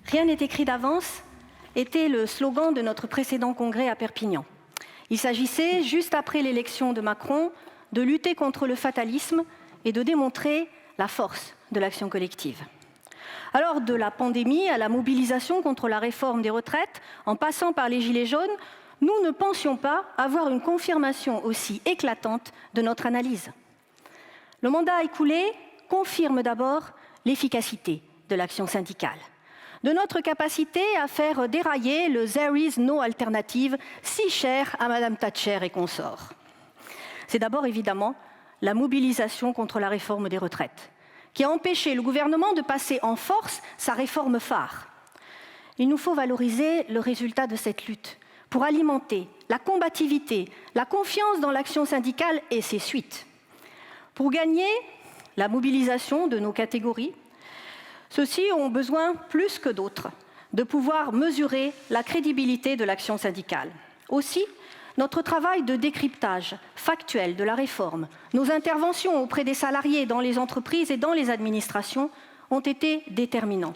Rien n'est écrit d'avance était le slogan de notre précédent congrès à Perpignan. Il s'agissait, juste après l'élection de Macron, de lutter contre le fatalisme et de démontrer la force de l'action collective. Alors, de la pandémie à la mobilisation contre la réforme des retraites, en passant par les Gilets jaunes, nous ne pensions pas avoir une confirmation aussi éclatante de notre analyse. Le mandat écoulé confirme d'abord l'efficacité de l'action syndicale, de notre capacité à faire dérailler le « there is no alternative » si cher à Mme Thatcher et consorts. C'est d'abord évidemment la mobilisation contre la réforme des retraites, qui a empêché le gouvernement de passer en force sa réforme phare. Il nous faut valoriser le résultat de cette lutte pour alimenter la combativité, la confiance dans l'action syndicale et ses suites. Pour gagner la mobilisation de nos catégories, ceux-ci ont besoin, plus que d'autres, de pouvoir mesurer la crédibilité de l'action syndicale. Aussi, notre travail de décryptage factuel de la réforme, nos interventions auprès des salariés dans les entreprises et dans les administrations ont été déterminants.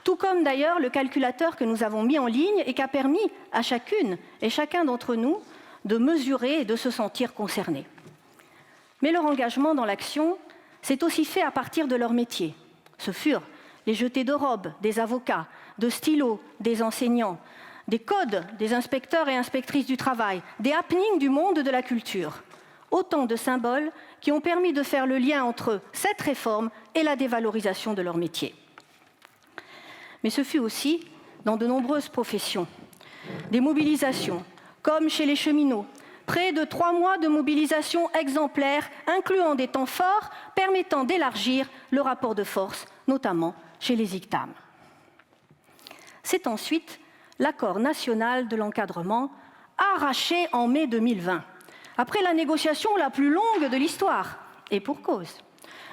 Tout comme d'ailleurs le calculateur que nous avons mis en ligne et qui a permis à chacune et chacun d'entre nous de mesurer et de se sentir concernés. Mais leur engagement dans l'action s'est aussi fait à partir de leur métier. Ce furent les jetés de robes des avocats, de stylos des enseignants, des codes des inspecteurs et inspectrices du travail, des happenings du monde de la culture. Autant de symboles qui ont permis de faire le lien entre cette réforme et la dévalorisation de leur métier. Mais ce fut aussi, dans de nombreuses professions, des mobilisations, comme chez les cheminots, près de 3 mois de mobilisation exemplaire, incluant des temps forts permettant d'élargir le rapport de force, notamment chez les ICTAM. C'est ensuite l'accord national de l'encadrement arraché en mai 2020, après la négociation la plus longue de l'histoire, et pour cause.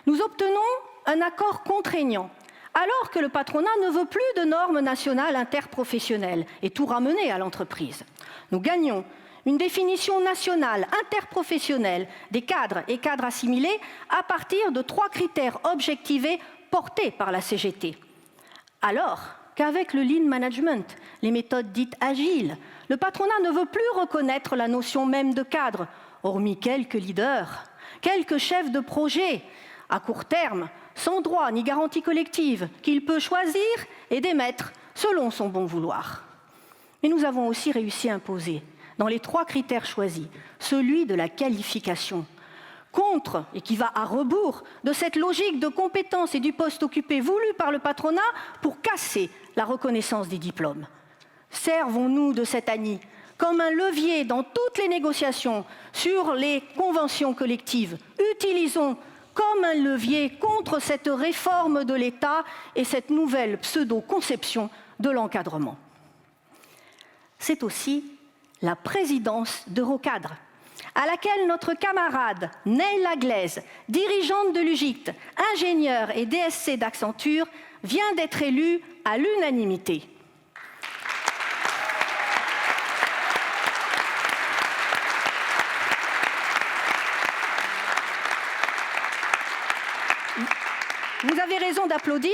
Nous obtenons un accord contraignant, alors que le patronat ne veut plus de normes nationales interprofessionnelles et tout ramener à l'entreprise. Nous gagnons une définition nationale interprofessionnelle des cadres et cadres assimilés à partir de 3 critères objectivés portés par la CGT. Alors qu'avec le lean management, les méthodes dites agiles, le patronat ne veut plus reconnaître la notion même de cadre, hormis quelques leaders, quelques chefs de projet à court terme, sans droit ni garantie collective, qu'il peut choisir et démettre selon son bon vouloir. Mais nous avons aussi réussi à imposer, dans les 3 critères choisis, celui de la qualification, contre, et qui va à rebours de cette logique de compétence et du poste occupé voulu par le patronat pour casser la reconnaissance des diplômes. Servons-nous de cette ANI comme un levier dans toutes les négociations sur les conventions collectives. Utilisons comme un levier contre cette réforme de l'État et cette nouvelle pseudo-conception de l'encadrement. C'est aussi la présidence d'Eurocadre, à laquelle notre camarade Neil Laglaise, dirigeante de l'UGICT, ingénieure et DSC d'Accenture, vient d'être élue à l'unanimité. Vous avez raison d'applaudir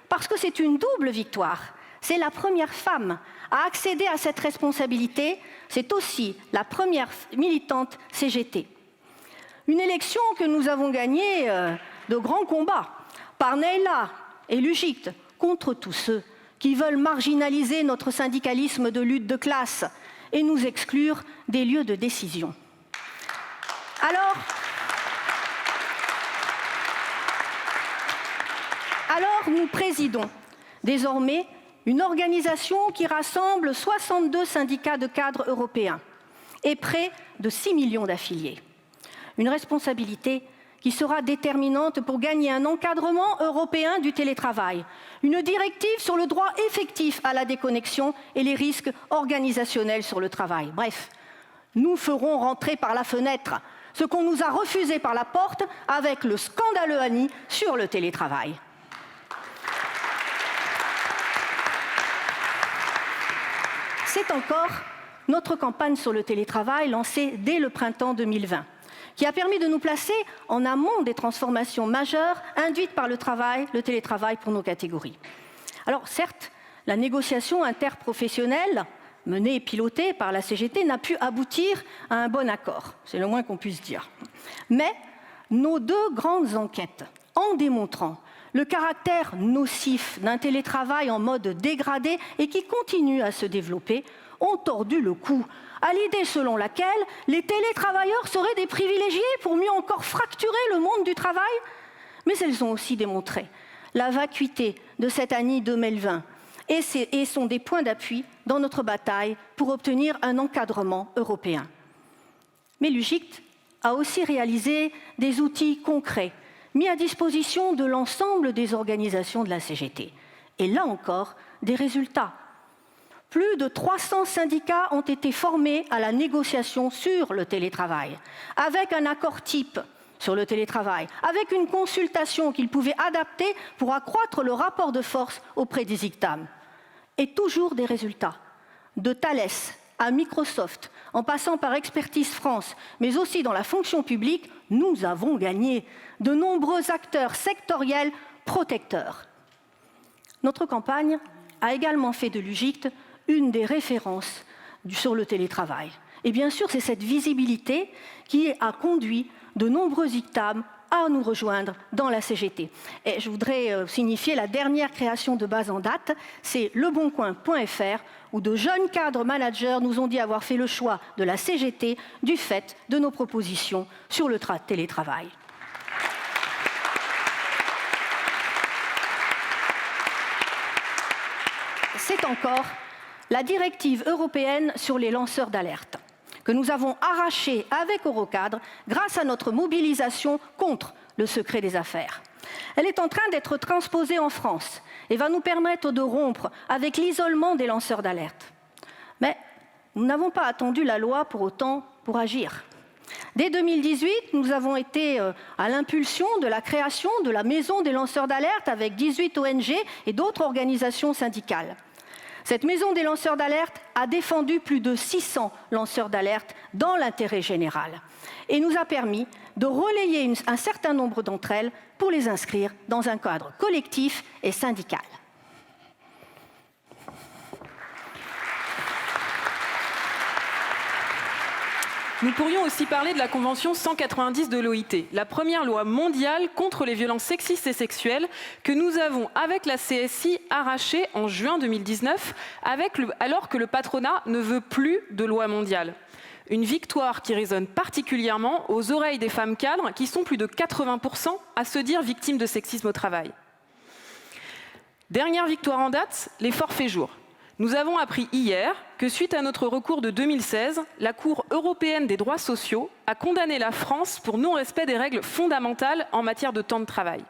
parce que c'est une double victoire. C'est la première femme à accéder à cette responsabilité. C'est aussi la première militante CGT. Une élection que nous avons gagnée de grands combats par Neila et l'UGICT contre tous ceux qui veulent marginaliser notre syndicalisme de lutte de classe et nous exclure des lieux de décision. Alors nous présidons désormais une organisation qui rassemble 62 syndicats de cadres européens et près de 6 millions d'affiliés. Une responsabilité qui sera déterminante pour gagner un encadrement européen du télétravail, une directive sur le droit effectif à la déconnexion et les risques organisationnels sur le travail. Bref, Nous ferons rentrer par la fenêtre ce qu'on nous a refusé par la porte avec le scandaleux ANI sur le télétravail. C'est encore notre campagne sur le télétravail lancée dès le printemps 2020, qui a permis de nous placer en amont des transformations majeures induites par le télétravail pour nos catégories. Alors certes, la négociation interprofessionnelle menée et pilotée par la CGT n'a pu aboutir à un bon accord, c'est le moins qu'on puisse dire. Mais nos deux grandes enquêtes, en démontrant le caractère nocif d'un télétravail en mode dégradé et qui continue à se développer, ont tordu le cou à l'idée selon laquelle les télétravailleurs seraient des privilégiés pour mieux encore fracturer le monde du travail. Mais elles ont aussi démontré la vacuité de cette année 2020 et sont des points d'appui dans notre bataille pour obtenir un encadrement européen. Mais l'UGICT a aussi réalisé des outils concrets mis à disposition de l'ensemble des organisations de la CGT. Et là encore, des résultats. Plus de 300 syndicats ont été formés à la négociation sur le télétravail, avec un accord type sur le télétravail, avec une consultation qu'ils pouvaient adapter pour accroître le rapport de force auprès des ICTAM. Et toujours des résultats. De Thales à Microsoft, en passant par Expertise France, mais aussi dans la fonction publique, nous avons gagné de nombreux acteurs sectoriels protecteurs. Notre campagne a également fait de l'UGICT une des références sur le télétravail. Et bien sûr, c'est cette visibilité qui a conduit de nombreux ICTAM à nous rejoindre dans la CGT. Et je voudrais signifier la dernière création de base en date, c'est leboncoin.fr, où de jeunes cadres managers nous ont dit avoir fait le choix de la CGT du fait de nos propositions sur le télétravail. C'est encore la directive européenne sur les lanceurs d'alerte, que nous avons arrachée avec Eurocadre grâce à notre mobilisation contre le secret des affaires. Elle est en train d'être transposée en France et va nous permettre de rompre avec l'isolement des lanceurs d'alerte. Mais nous n'avons pas attendu la loi pour autant pour agir. Dès 2018, nous avons été à l'impulsion de la création de la Maison des lanceurs d'alerte avec 18 ONG et d'autres organisations syndicales. Cette maison des lanceurs d'alerte a défendu plus de 600 lanceurs d'alerte dans l'intérêt général et nous a permis de relayer un certain nombre d'entre elles pour les inscrire dans un cadre collectif et syndical. Nous pourrions aussi parler de la Convention 190 de l'OIT, la première loi mondiale contre les violences sexistes et sexuelles que nous avons, avec la CSI, arrachée en juin 2019, alors que le patronat ne veut plus de loi mondiale. Une victoire qui résonne particulièrement aux oreilles des femmes cadres, qui sont plus de 80% à se dire victimes de sexisme au travail. Dernière victoire en date, les forfaits jours. Nous avons appris hier que, suite à notre recours de 2016, la Cour européenne des droits sociaux a condamné la France pour non-respect des règles fondamentales en matière de temps de travail.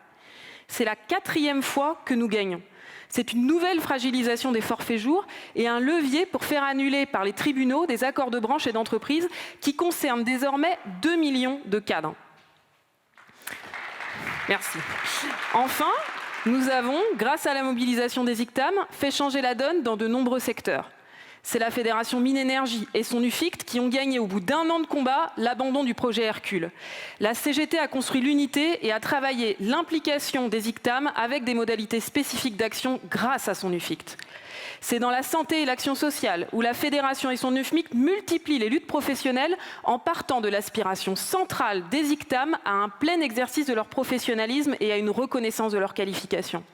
C'est la 4e fois que nous gagnons. C'est une nouvelle fragilisation des forfaits jours et un levier pour faire annuler par les tribunaux des accords de branche et d'entreprise qui concernent désormais 2 millions de cadres. Merci. Enfin, nous avons, grâce à la mobilisation des ICTAM, fait changer la donne dans de nombreux secteurs. C'est la Fédération Mines-Énergie et son UFICT qui ont gagné au bout d'1 an de combat l'abandon du projet Hercule. La CGT a construit l'unité et a travaillé l'implication des ICTAM avec des modalités spécifiques d'action grâce à son UFICT. C'est dans la santé et l'action sociale où la Fédération et son UFMIC multiplient les luttes professionnelles en partant de l'aspiration centrale des ICTAM à un plein exercice de leur professionnalisme et à une reconnaissance de leur qualification.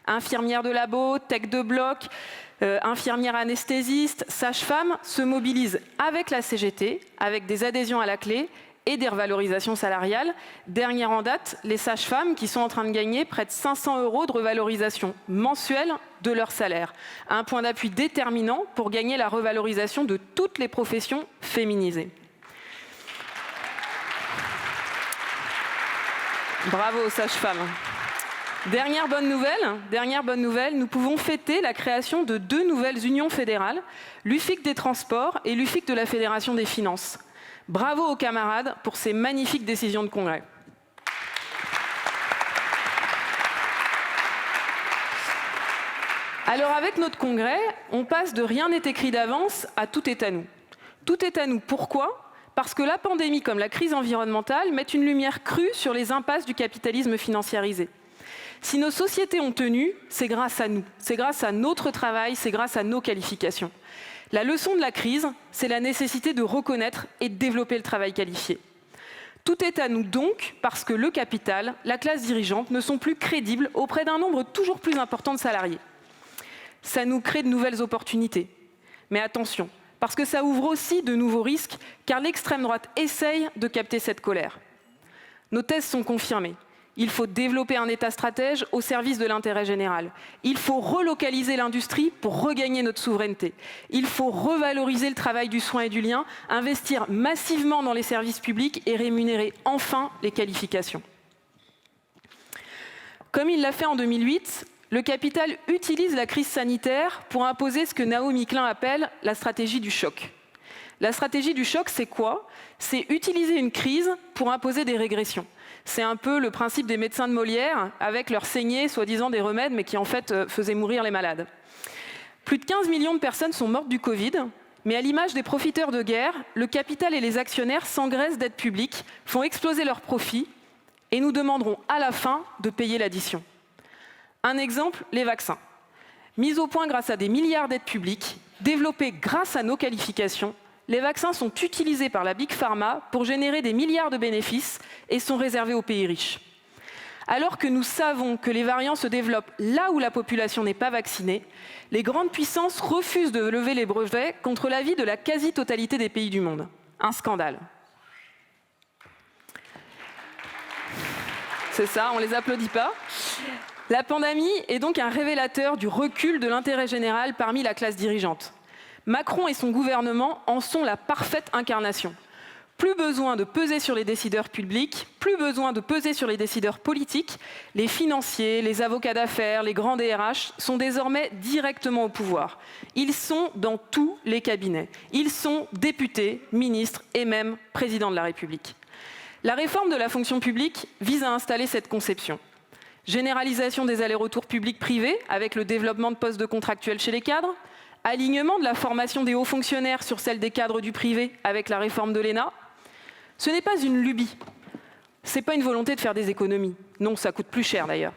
Infirmières de labo, tech de bloc, infirmières anesthésistes, sages-femmes se mobilisent avec la CGT, avec des adhésions à la clé et des revalorisations salariales. Dernière en date, les sages-femmes qui sont en train de gagner près de 500 € de revalorisation mensuelle de leur salaire. Un point d'appui déterminant pour gagner la revalorisation de toutes les professions féminisées. Bravo aux sages-femmes. Dernière bonne nouvelle, nous pouvons fêter la création de 2 nouvelles unions fédérales, l'UFIC des transports et l'UFIC de la Fédération des finances. Bravo aux camarades pour ces magnifiques décisions de congrès. Alors avec notre congrès, on passe de rien n'est écrit d'avance à tout est à nous. Tout est à nous, pourquoi ? Parce que la pandémie comme la crise environnementale mettent une lumière crue sur les impasses du capitalisme financiarisé. Si nos sociétés ont tenu, c'est grâce à nous, c'est grâce à notre travail, c'est grâce à nos qualifications. La leçon de la crise, c'est la nécessité de reconnaître et de développer le travail qualifié. Tout est à nous donc parce que le capital, la classe dirigeante ne sont plus crédibles auprès d'un nombre toujours plus important de salariés. Ça nous crée de nouvelles opportunités. Mais attention, parce que ça ouvre aussi de nouveaux risques, car l'extrême droite essaye de capter cette colère. Nos thèses sont confirmées. Il faut développer un État stratège au service de l'intérêt général. Il faut relocaliser l'industrie pour regagner notre souveraineté. Il faut revaloriser le travail du soin et du lien, investir massivement dans les services publics et rémunérer enfin les qualifications. Comme il l'a fait en 2008, le capital utilise la crise sanitaire pour imposer ce que Naomi Klein appelle la stratégie du choc. La stratégie du choc, c'est quoi ? C'est utiliser une crise pour imposer des régressions. C'est un peu le principe des médecins de Molière, avec leurs saignées, soi-disant des remèdes, mais qui en fait faisaient mourir les malades. Plus de 15 millions de personnes sont mortes du Covid, mais à l'image des profiteurs de guerre, le capital et les actionnaires s'engraissent d'aides publiques, font exploser leurs profits, et nous demanderons à la fin de payer l'addition. Un exemple, les vaccins. Mis au point grâce à des milliards d'aides publiques, développés grâce à nos qualifications, les vaccins sont utilisés par la Big Pharma pour générer des milliards de bénéfices et sont réservés aux pays riches. Alors que nous savons que les variants se développent là où la population n'est pas vaccinée, les grandes puissances refusent de lever les brevets contre l'avis de la quasi-totalité des pays du monde. Un scandale. C'est ça, on ne les applaudit pas. La pandémie est donc un révélateur du recul de l'intérêt général parmi la classe dirigeante. Macron et son gouvernement en sont la parfaite incarnation. Plus besoin de peser sur les décideurs publics, plus besoin de peser sur les décideurs politiques. Les financiers, les avocats d'affaires, les grands DRH sont désormais directement au pouvoir. Ils sont dans tous les cabinets. Ils sont députés, ministres et même présidents de la République. La réforme de la fonction publique vise à installer cette conception. Généralisation des allers-retours publics-privés avec le développement de postes de contractuels chez les cadres, alignement de la formation des hauts fonctionnaires sur celle des cadres du privé avec la réforme de l'ENA. Ce n'est pas une lubie, ce n'est pas une volonté de faire des économies. Non, ça coûte plus cher d'ailleurs.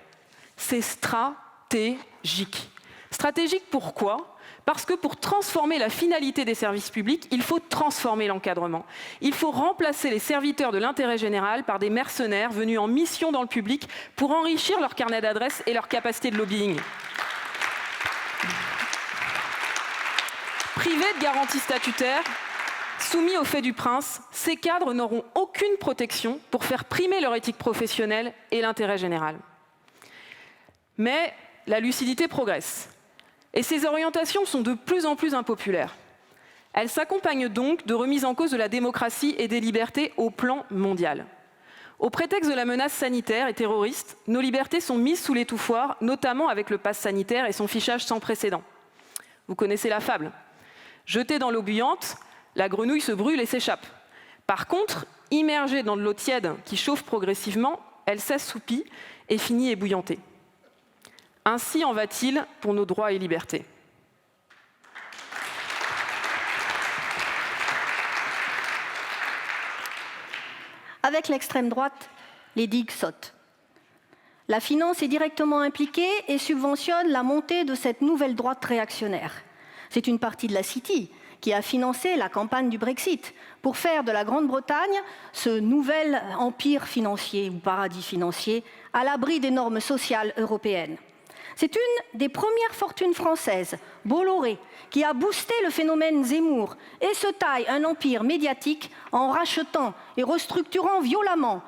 C'est stratégique. Stratégique pourquoi ? Parce que pour transformer la finalité des services publics, il faut transformer l'encadrement. Il faut remplacer les serviteurs de l'intérêt général par des mercenaires venus en mission dans le public pour enrichir leur carnet d'adresses et leur capacité de lobbying. Privés de garanties statutaires, soumis au fait du prince, ces cadres n'auront aucune protection pour faire primer leur éthique professionnelle et l'intérêt général. Mais la lucidité progresse. Et ces orientations sont de plus en plus impopulaires. Elles s'accompagnent donc de remises en cause de la démocratie et des libertés au plan mondial. Au prétexte de la menace sanitaire et terroriste, nos libertés sont mises sous l'étouffoir, notamment avec le pass sanitaire et son fichage sans précédent. Vous connaissez la fable. Jetée dans l'eau bouillante, la grenouille se brûle et s'échappe. Par contre, immergée dans de l'eau tiède qui chauffe progressivement, elle s'assoupit et finit ébouillantée. Ainsi en va-t-il pour nos droits et libertés. Avec l'extrême droite, les digues sautent. La finance est directement impliquée et subventionne la montée de cette nouvelle droite réactionnaire. C'est une partie de la City qui a financé la campagne du Brexit pour faire de la Grande-Bretagne ce nouvel empire financier ou paradis financier à l'abri des normes sociales européennes. C'est une des premières fortunes françaises, Bolloré, qui a boosté le phénomène Zemmour et se taille un empire médiatique en rachetant et restructurant violemment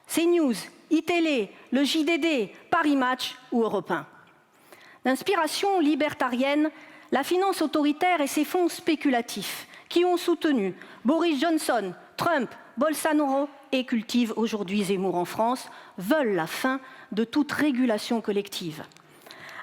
CNews, iTélé, le JDD, Paris Match ou Europe 1. D'inspiration libertarienne, la finance autoritaire et ses fonds spéculatifs qui ont soutenu Boris Johnson, Trump, Bolsonaro et cultivent aujourd'hui Zemmour en France veulent la fin de toute régulation collective.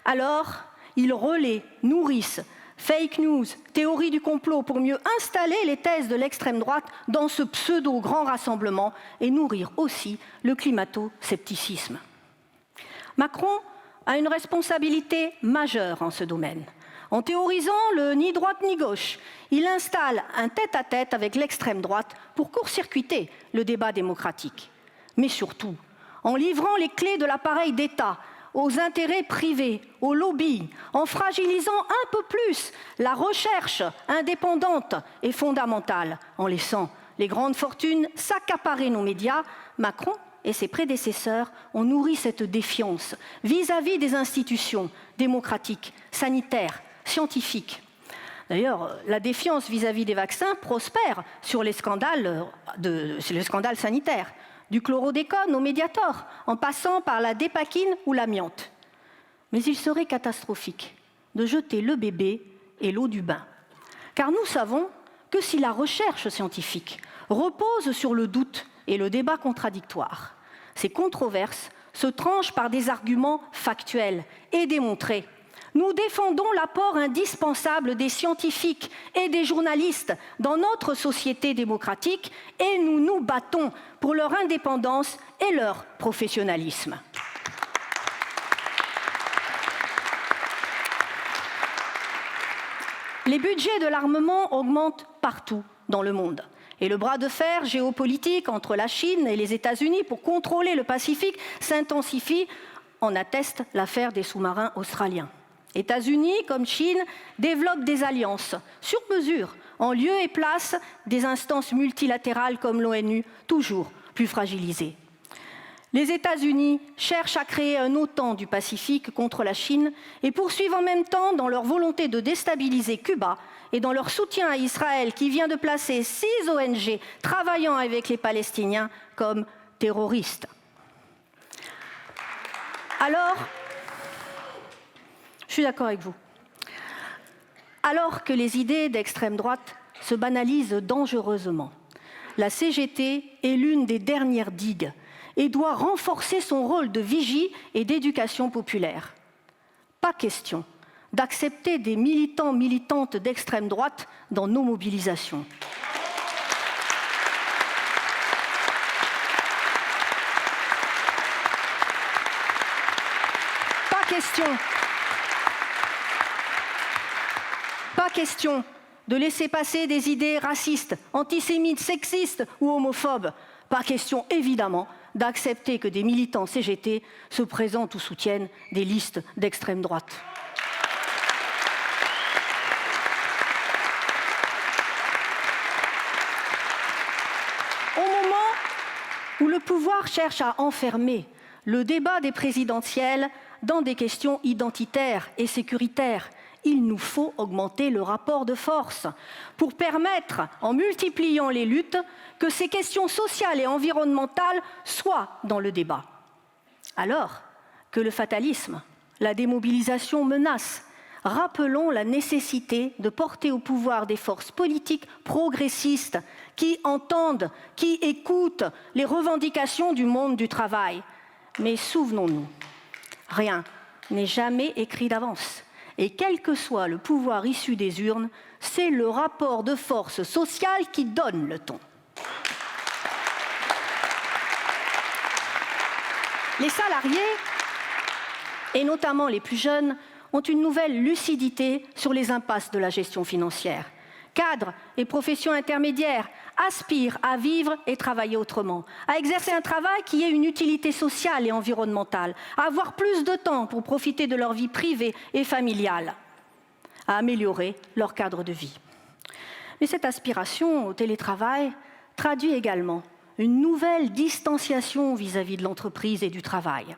Alors, ils relaient, nourrissent fake news, théories du complot pour mieux installer les thèses de l'extrême droite dans ce pseudo-grand rassemblement et nourrir aussi le climato-scepticisme. Macron a une responsabilité majeure en ce domaine. En théorisant le ni droite ni gauche, il installe un tête-à-tête avec l'extrême droite pour court-circuiter le débat démocratique. Mais surtout, en livrant les clés de l'appareil d'État aux intérêts privés, aux lobbies, en fragilisant un peu plus la recherche indépendante et fondamentale, en laissant les grandes fortunes s'accaparer nos médias, Macron et ses prédécesseurs ont nourri cette défiance vis-à-vis des institutions démocratiques, sanitaires, scientifiques. D'ailleurs, la défiance vis-à-vis des vaccins prospère sur les scandales sanitaires, du chlordécone au Mediator, en passant par la dépakine ou l'amiante. Mais il serait catastrophique de jeter le bébé et l'eau du bain. Car nous savons que si la recherche scientifique repose sur le doute et le débat contradictoire, ces controverses se tranchent par des arguments factuels et démontrés. Nous défendons l'apport indispensable des scientifiques et des journalistes dans notre société démocratique et nous nous battons pour leur indépendance et leur professionnalisme. Les budgets de l'armement augmentent partout dans le monde. Et le bras de fer géopolitique entre la Chine et les États-Unis pour contrôler le Pacifique s'intensifie, en atteste l'affaire des sous-marins australiens. États-Unis comme Chine développent des alliances sur mesure en lieu et place des instances multilatérales comme l'ONU, toujours plus fragilisées. Les États-Unis cherchent à créer un OTAN du Pacifique contre la Chine et poursuivent en même temps dans leur volonté de déstabiliser Cuba et dans leur soutien à Israël qui vient de placer 6 ONG travaillant avec les Palestiniens comme terroristes. Alors, je suis d'accord avec vous. Alors que les idées d'extrême droite se banalisent dangereusement, la CGT est l'une des dernières digues et doit renforcer son rôle de vigie et d'éducation populaire. Pas question d'accepter des militants, militantes d'extrême droite dans nos mobilisations. Pas question de laisser passer des idées racistes, antisémites, sexistes ou homophobes. Pas question, évidemment, d'accepter que des militants CGT se présentent ou soutiennent des listes d'extrême droite. Au moment où le pouvoir cherche à enfermer le débat des présidentielles dans des questions identitaires et sécuritaires, il nous faut augmenter le rapport de force pour permettre, en multipliant les luttes, que ces questions sociales et environnementales soient dans le débat. Alors que le fatalisme, la démobilisation menacent, rappelons la nécessité de porter au pouvoir des forces politiques progressistes qui entendent, qui écoutent les revendications du monde du travail. Mais souvenons-nous, rien n'est jamais écrit d'avance. Et quel que soit le pouvoir issu des urnes, c'est le rapport de force sociale qui donne le ton. Les salariés, et notamment les plus jeunes, ont une nouvelle lucidité sur les impasses de la gestion financière. Cadres et professions intermédiaires aspirent à vivre et travailler autrement, à exercer un travail qui ait une utilité sociale et environnementale, à avoir plus de temps pour profiter de leur vie privée et familiale, à améliorer leur cadre de vie. Mais cette aspiration au télétravail traduit également une nouvelle distanciation vis-à-vis de l'entreprise et du travail.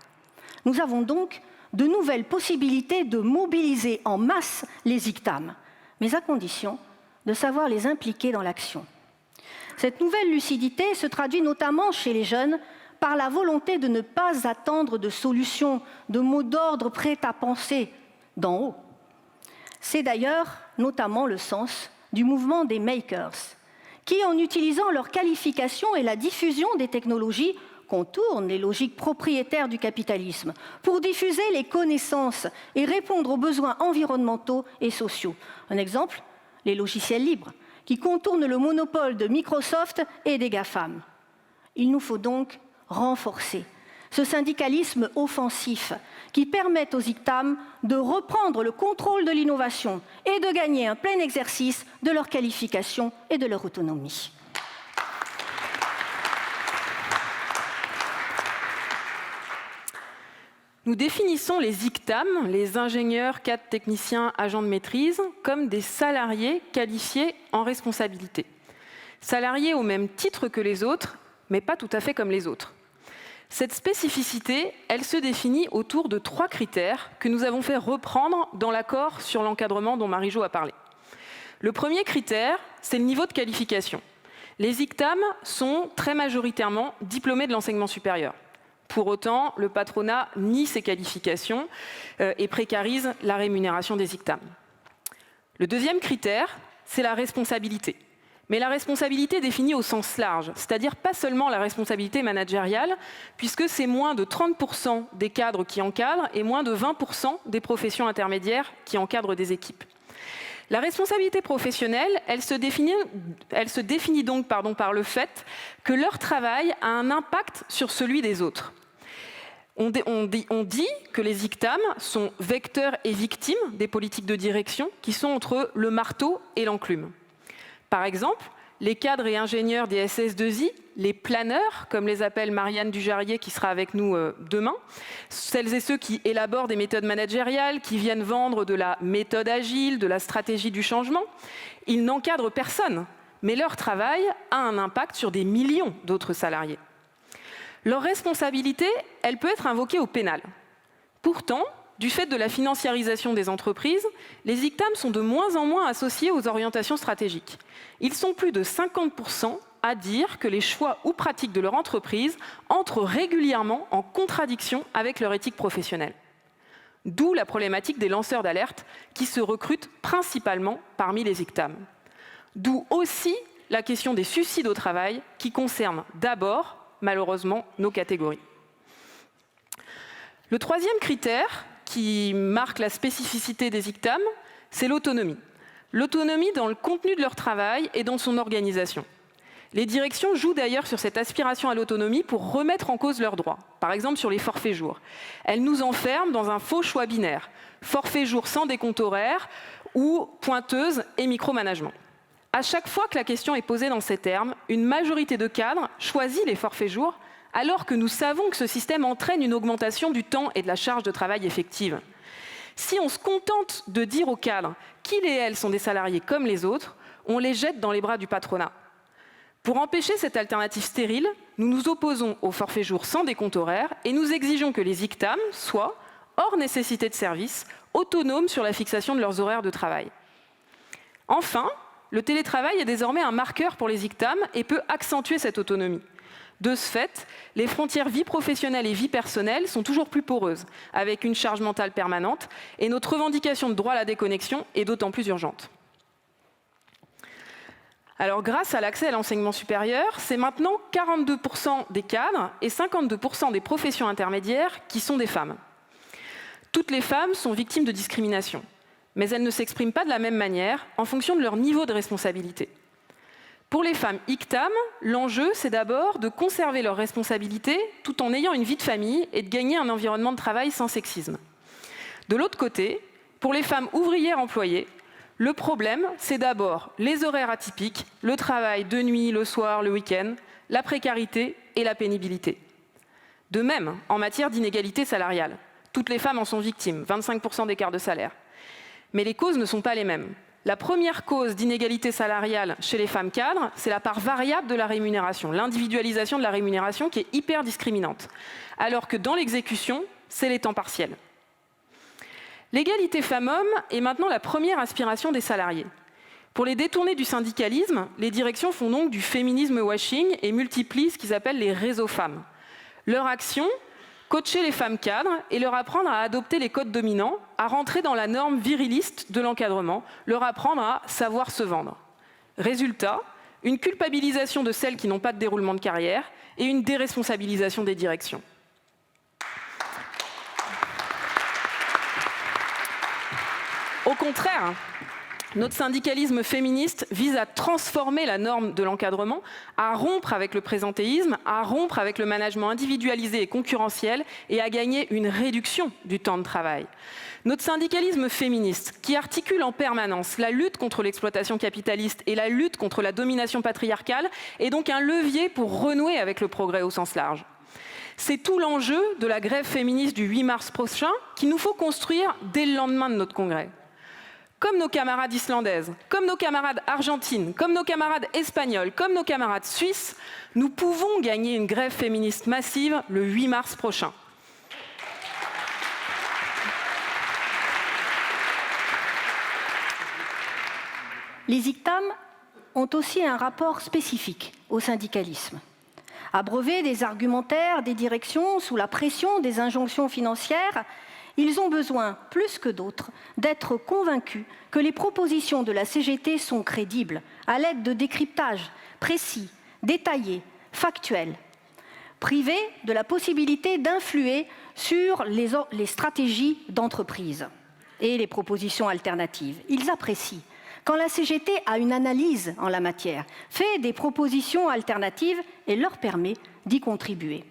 Nous avons donc de nouvelles possibilités de mobiliser en masse les ICTAM, mais à condition de savoir les impliquer dans l'action. Cette nouvelle lucidité se traduit notamment chez les jeunes par la volonté de ne pas attendre de solutions, de mots d'ordre prêts à penser d'en haut. C'est d'ailleurs notamment le sens du mouvement des makers, qui, en utilisant leur qualification et la diffusion des technologies, contournent les logiques propriétaires du capitalisme pour diffuser les connaissances et répondre aux besoins environnementaux et sociaux. Un exemple, les logiciels libres, qui contournent le monopole de Microsoft et des GAFAM. Il nous faut donc renforcer ce syndicalisme offensif qui permet aux ICTAM de reprendre le contrôle de l'innovation et de gagner un plein exercice de leur qualification et de leur autonomie. Nous définissons les ICTAM, les ingénieurs, cadres, techniciens, agents de maîtrise, comme des salariés qualifiés en responsabilité. Salariés au même titre que les autres, mais pas tout à fait comme les autres. Cette spécificité, elle se définit autour de 3 critères que nous avons fait reprendre dans l'accord sur l'encadrement dont Marie-Jo a parlé. Le premier critère, c'est le niveau de qualification. Les ICTAM sont très majoritairement diplômés de l'enseignement supérieur. Pour autant, le patronat nie ces qualifications et précarise la rémunération des ICTAM. Le deuxième critère, c'est la responsabilité. Mais la responsabilité définie au sens large, c'est-à-dire pas seulement la responsabilité managériale, puisque c'est moins de 30% des cadres qui encadrent et moins de 20% des professions intermédiaires qui encadrent des équipes. La responsabilité professionnelle, elle se définit donc par le fait que leur travail a un impact sur celui des autres. On dit que les ICTAM sont vecteurs et victimes des politiques de direction qui sont entre le marteau et l'enclume. Par exemple, les cadres et ingénieurs des SS2I, les planeurs, comme les appelle Marianne Dujarrier, qui sera avec nous demain, celles et ceux qui élaborent des méthodes managériales, qui viennent vendre de la méthode agile, de la stratégie du changement, ils n'encadrent personne, mais leur travail a un impact sur des millions d'autres salariés. Leur responsabilité, elle peut être invoquée au pénal. Pourtant, du fait de la financiarisation des entreprises, les ICTAM sont de moins en moins associés aux orientations stratégiques. Ils sont plus de 50% à dire que les choix ou pratiques de leur entreprise entrent régulièrement en contradiction avec leur éthique professionnelle. D'où la problématique des lanceurs d'alerte qui se recrutent principalement parmi les ICTAM. D'où aussi la question des suicides au travail qui concerne d'abord, malheureusement, nos catégories. Le troisième critère qui marque la spécificité des ICTAM, c'est l'autonomie. L'autonomie dans le contenu de leur travail et dans son organisation. Les directions jouent d'ailleurs sur cette aspiration à l'autonomie pour remettre en cause leurs droits, par exemple sur les forfaits jours. Elles nous enferment dans un faux choix binaire, forfait jour sans décompte horaire ou pointeuse et micromanagement. À chaque fois que la question est posée dans ces termes, une majorité de cadres choisit les forfaits jours alors que nous savons que ce système entraîne une augmentation du temps et de la charge de travail effective. Si on se contente de dire aux cadres qu'ils et elles sont des salariés comme les autres, on les jette dans les bras du patronat. Pour empêcher cette alternative stérile, nous nous opposons au forfait jour sans décompte horaire et nous exigeons que les ICTAM soient, hors nécessité de service, autonomes sur la fixation de leurs horaires de travail. Enfin, le télétravail est désormais un marqueur pour les ICTAM et peut accentuer cette autonomie. De ce fait, les frontières vie professionnelle et vie personnelle sont toujours plus poreuses, avec une charge mentale permanente, et notre revendication de droit à la déconnexion est d'autant plus urgente. Alors, grâce à l'accès à l'enseignement supérieur, c'est maintenant 42% des cadres et 52% des professions intermédiaires qui sont des femmes. Toutes les femmes sont victimes de discrimination, mais elles ne s'expriment pas de la même manière en fonction de leur niveau de responsabilité. Pour les femmes ICTAM, l'enjeu, c'est d'abord de conserver leurs responsabilités tout en ayant une vie de famille et de gagner un environnement de travail sans sexisme. De l'autre côté, pour les femmes ouvrières employées, le problème, c'est d'abord les horaires atypiques, le travail de nuit, le soir, le week-end, la précarité et la pénibilité. De même, en matière d'inégalité salariale, toutes les femmes en sont victimes, 25% d'écart de salaire. Mais les causes ne sont pas les mêmes. La première cause d'inégalité salariale chez les femmes cadres, c'est la part variable de la rémunération, l'individualisation de la rémunération qui est hyper discriminante, alors que dans l'exécution, c'est les temps partiels. L'égalité femmes-hommes est maintenant la première aspiration des salariés. Pour les détourner du syndicalisme, les directions font donc du féminisme washing et multiplient ce qu'ils appellent les réseaux femmes. Leur action, coacher les femmes cadres et leur apprendre à adopter les codes dominants, à rentrer dans la norme viriliste de l'encadrement, leur apprendre à savoir se vendre. Résultat, une culpabilisation de celles qui n'ont pas de déroulement de carrière et une déresponsabilisation des directions. Au contraire, notre syndicalisme féministe vise à transformer la norme de l'encadrement, à rompre avec le présentéisme, à rompre avec le management individualisé et concurrentiel et à gagner une réduction du temps de travail. Notre syndicalisme féministe, qui articule en permanence la lutte contre l'exploitation capitaliste et la lutte contre la domination patriarcale, est donc un levier pour renouer avec le progrès au sens large. C'est tout l'enjeu de la grève féministe du 8 mars prochain qu'il nous faut construire dès le lendemain de notre congrès. Comme nos camarades islandaises, comme nos camarades argentines, comme nos camarades espagnoles, comme nos camarades suisses, nous pouvons gagner une grève féministe massive le 8 mars prochain. Les ICTAM ont aussi un rapport spécifique au syndicalisme. Abreuvés des argumentaires des directions sous la pression des injonctions financières, ils ont besoin, plus que d'autres, d'être convaincus que les propositions de la CGT sont crédibles, à l'aide de décryptages précis, détaillés, factuels. Privés de la possibilité d'influer sur les stratégies d'entreprise et les propositions alternatives. Ils apprécient quand la CGT a une analyse en la matière, fait des propositions alternatives et leur permet d'y contribuer.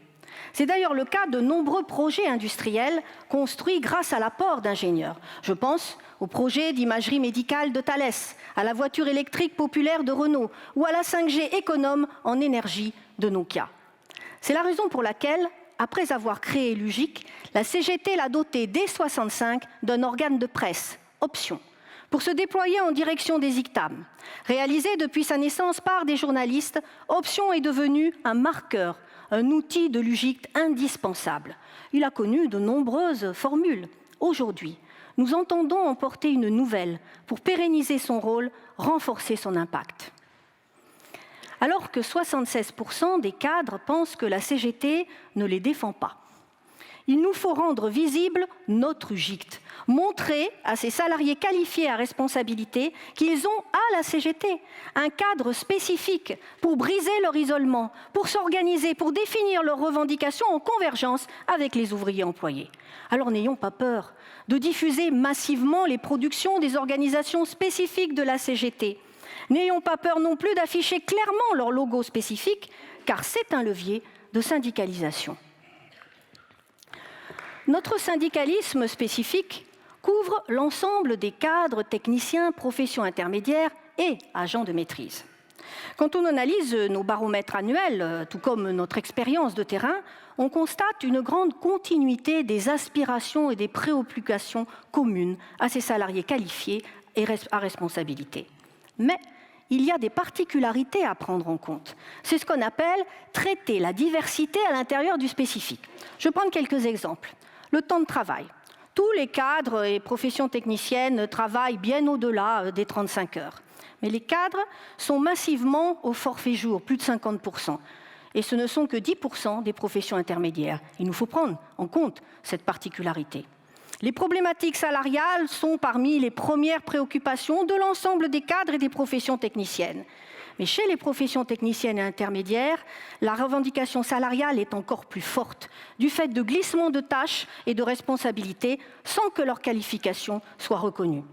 C'est d'ailleurs le cas de nombreux projets industriels construits grâce à l'apport d'ingénieurs. Je pense au projet d'imagerie médicale de Thales, à la voiture électrique populaire de Renault ou à la 5G économe en énergie de Nokia. C'est la raison pour laquelle, après avoir créé l'UGIC, la CGT l'a doté dès 1965 d'un organe de presse, Option, pour se déployer en direction des ICTAM. Réalisé depuis sa naissance par des journalistes, Option est devenu un marqueur, un outil de l'UGIC indispensable. Il a connu de nombreuses formules. Aujourd'hui, nous entendons en porter une nouvelle pour pérenniser son rôle, renforcer son impact. Alors que 76% des cadres pensent que la CGT ne les défend pas. Il nous faut rendre visible notre UGIC, montrer à ces salariés qualifiés à responsabilité qu'ils ont à la CGT un cadre spécifique pour briser leur isolement, pour s'organiser, pour définir leurs revendications en convergence avec les ouvriers employés. Alors n'ayons pas peur de diffuser massivement les productions des organisations spécifiques de la CGT. N'ayons pas peur non plus d'afficher clairement leur logo spécifique, car c'est un levier de syndicalisation. Notre syndicalisme spécifique couvre l'ensemble des cadres, techniciens, professions intermédiaires et agents de maîtrise. Quand on analyse nos baromètres annuels, tout comme notre expérience de terrain, on constate une grande continuité des aspirations et des préoccupations communes à ces salariés qualifiés et à responsabilité. Mais il y a des particularités à prendre en compte. C'est ce qu'on appelle traiter la diversité à l'intérieur du spécifique. Je vais prendre quelques exemples. Le temps de travail. Tous les cadres et professions techniciennes travaillent bien au-delà des 35 heures. Mais les cadres sont massivement au forfait jour, plus de 50%. Et ce ne sont que 10% des professions intermédiaires. Il nous faut prendre en compte cette particularité. Les problématiques salariales sont parmi les premières préoccupations de l'ensemble des cadres et des professions techniciennes. Mais chez les professions techniciennes et intermédiaires, la revendication salariale est encore plus forte, du fait de glissements de tâches et de responsabilités sans que leur qualification soit reconnue.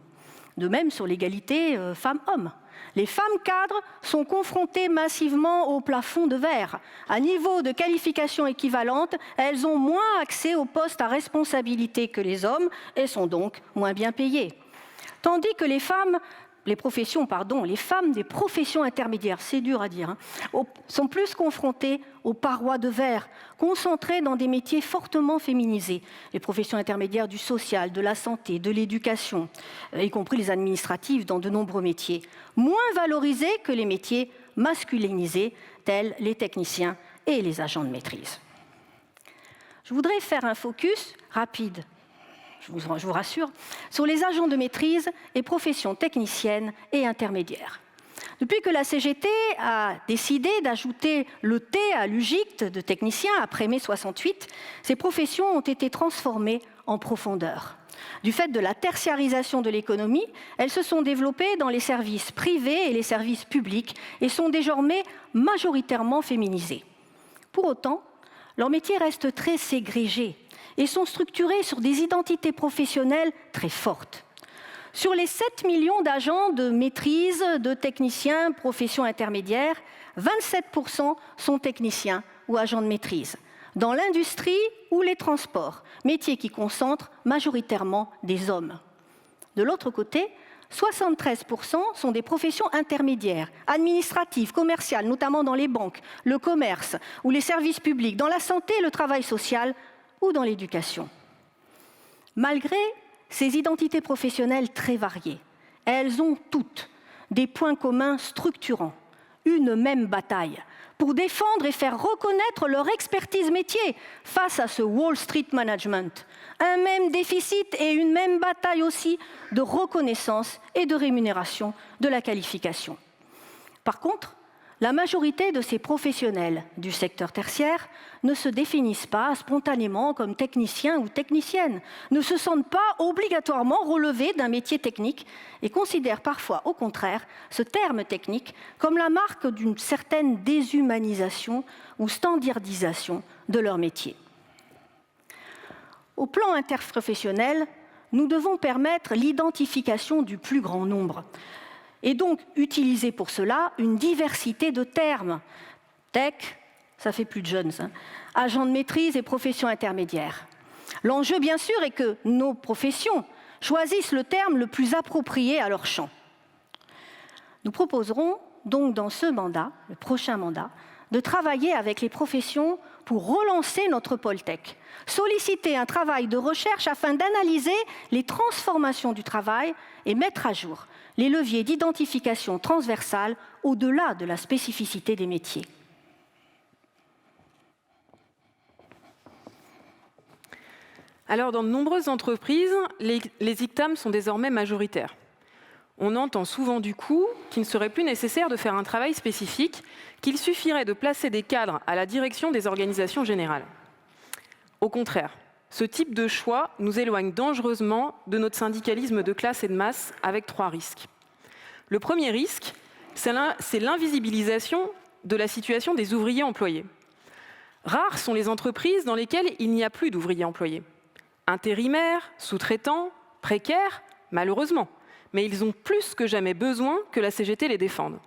De même sur l'égalité femmes-hommes. Les femmes cadres sont confrontées massivement au plafond de verre. À niveau de qualification équivalente, elles ont moins accès aux postes à responsabilité que les hommes et sont donc moins bien payées. Tandis que les femmes des professions intermédiaires, c'est dur à dire, sont plus confrontées aux parois de verre, concentrées dans des métiers fortement féminisés. Les professions intermédiaires du social, de la santé, de l'éducation, y compris les administratives dans de nombreux métiers, moins valorisés que les métiers masculinisés, tels les techniciens et les agents de maîtrise. Je voudrais faire un focus rapide, je vous rassure, sur les agents de maîtrise et professions techniciennes et intermédiaires. Depuis que la CGT a décidé d'ajouter le T à l'UGIC de technicien après mai 68, ces professions ont été transformées en profondeur. Du fait de la tertiarisation de l'économie, elles se sont développées dans les services privés et les services publics et sont désormais majoritairement féminisées. Pour autant, leurs métiers restent très ségrégés et sont structurés sur des identités professionnelles très fortes. Sur les 7 millions d'agents de maîtrise, de techniciens, professions intermédiaires, 27% sont techniciens ou agents de maîtrise, dans l'industrie ou les transports, métiers qui concentrent majoritairement des hommes. De l'autre côté, 73% sont des professions intermédiaires, administratives, commerciales, notamment dans les banques, le commerce ou les services publics, dans la santé, le travail social ou dans l'éducation. Malgré ces identités professionnelles très variées, elles ont toutes des points communs structurants, une même bataille pour défendre et faire reconnaître leur expertise métier face à ce Wall Street Management, un même déficit et une même bataille aussi de reconnaissance et de rémunération de la qualification. Par contre, la majorité de ces professionnels du secteur tertiaire ne se définissent pas spontanément comme techniciens ou techniciennes, ne se sentent pas obligatoirement relevés d'un métier technique et considèrent parfois, au contraire, ce terme technique comme la marque d'une certaine déshumanisation ou standardisation de leur métier. Au plan interprofessionnel, nous devons permettre l'identification du plus grand nombre et donc utiliser pour cela une diversité de termes. Tech, ça fait plus de jeunes, hein. Agents de maîtrise et professions intermédiaires. L'enjeu, bien sûr, est que nos professions choisissent le terme le plus approprié à leur champ. Nous proposerons donc dans ce mandat, le prochain mandat, de travailler avec les professions pour relancer notre pôle tech, solliciter un travail de recherche afin d'analyser les transformations du travail et mettre à jour les leviers d'identification transversale au-delà de la spécificité des métiers. Alors, dans de nombreuses entreprises, les ICTAM sont désormais majoritaires. On entend souvent du coup qu'il ne serait plus nécessaire de faire un travail spécifique, qu'il suffirait de placer des cadres à la direction des organisations générales. Au contraire, ce type de choix nous éloigne dangereusement de notre syndicalisme de classe et de masse avec 3 risques. Le premier risque, c'est l'invisibilisation de la situation des ouvriers employés. Rares sont les entreprises dans lesquelles il n'y a plus d'ouvriers employés. Intérimaires, sous-traitants, précaires, malheureusement, mais ils ont plus que jamais besoin que la CGT les défende.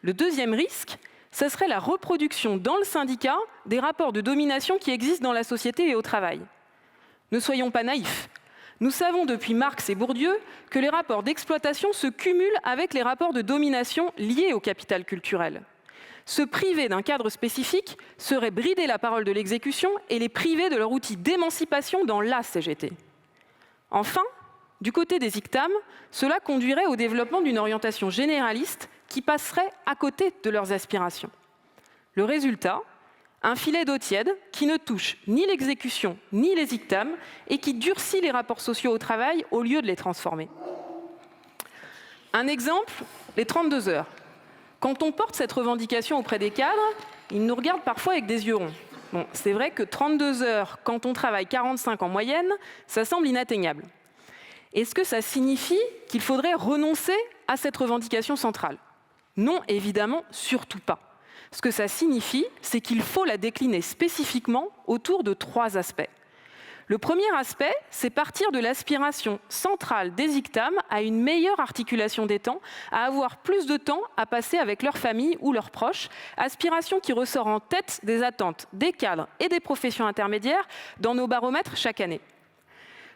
Le deuxième risque, ce serait la reproduction dans le syndicat des rapports de domination qui existent dans la société et au travail. Ne soyons pas naïfs. Nous savons depuis Marx et Bourdieu que les rapports d'exploitation se cumulent avec les rapports de domination liés au capital culturel. Se priver d'un cadre spécifique serait brider la parole de l'exécution et les priver de leur outil d'émancipation dans la CGT. Enfin, du côté des ICTAM, cela conduirait au développement d'une orientation généraliste qui passerait à côté de leurs aspirations. Le résultat, un filet d'eau tiède qui ne touche ni l'exécution ni les ICTAM et qui durcit les rapports sociaux au travail au lieu de les transformer. Un exemple, les 32 heures. Quand on porte cette revendication auprès des cadres, ils nous regardent parfois avec des yeux ronds. Bon, c'est vrai que 32 heures, quand on travaille 45 en moyenne, ça semble inatteignable. Est-ce que ça signifie qu'il faudrait renoncer à cette revendication centrale ? Non, évidemment, surtout pas. Ce que ça signifie, c'est qu'il faut la décliner spécifiquement autour de 3 aspects. Le premier aspect, c'est partir de l'aspiration centrale des ICTAM à une meilleure articulation des temps, à avoir plus de temps à passer avec leur famille ou leurs proches, aspiration qui ressort en tête des attentes des cadres et des professions intermédiaires dans nos baromètres chaque année.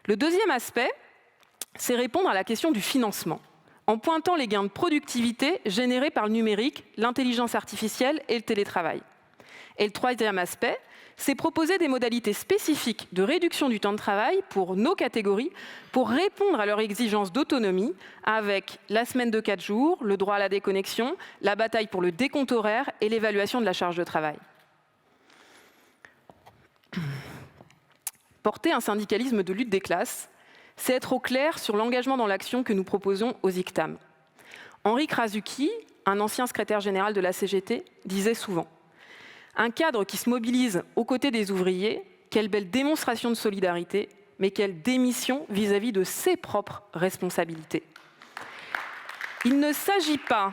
Le deuxième aspect, c'est répondre à la question du financement, en pointant les gains de productivité générés par le numérique, l'intelligence artificielle et le télétravail. Et le troisième aspect, c'est proposer des modalités spécifiques de réduction du temps de travail pour nos catégories, pour répondre à leurs exigences d'autonomie, avec la semaine de 4 jours, le droit à la déconnexion, la bataille pour le décompte horaire et l'évaluation de la charge de travail. Porter un syndicalisme de lutte des classes, c'est être au clair sur l'engagement dans l'action que nous proposons aux ICTAM. Henri Krasuki, un ancien secrétaire général de la CGT, disait souvent « Un cadre qui se mobilise aux côtés des ouvriers, quelle belle démonstration de solidarité, mais quelle démission vis-à-vis de ses propres responsabilités. Il ne s'agit pas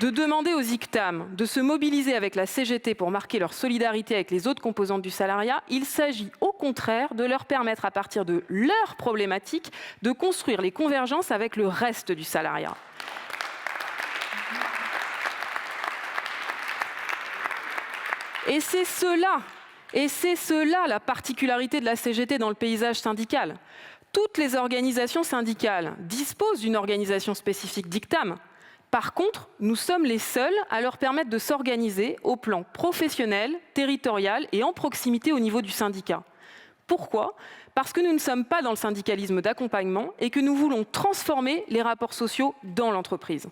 de demander aux ICTAM de se mobiliser avec la CGT pour marquer leur solidarité avec les autres composantes du salariat. Il s'agit au contraire de leur permettre, à partir de leurs problématiques, de construire les convergences avec le reste du salariat. Et c'est cela la particularité de la CGT dans le paysage syndical. Toutes les organisations syndicales disposent d'une organisation spécifique d'ICTAM. Par contre, nous sommes les seuls à leur permettre de s'organiser au plan professionnel, territorial et en proximité au niveau du syndicat. Pourquoi ? Parce que nous ne sommes pas dans le syndicalisme d'accompagnement et que nous voulons transformer les rapports sociaux dans l'entreprise.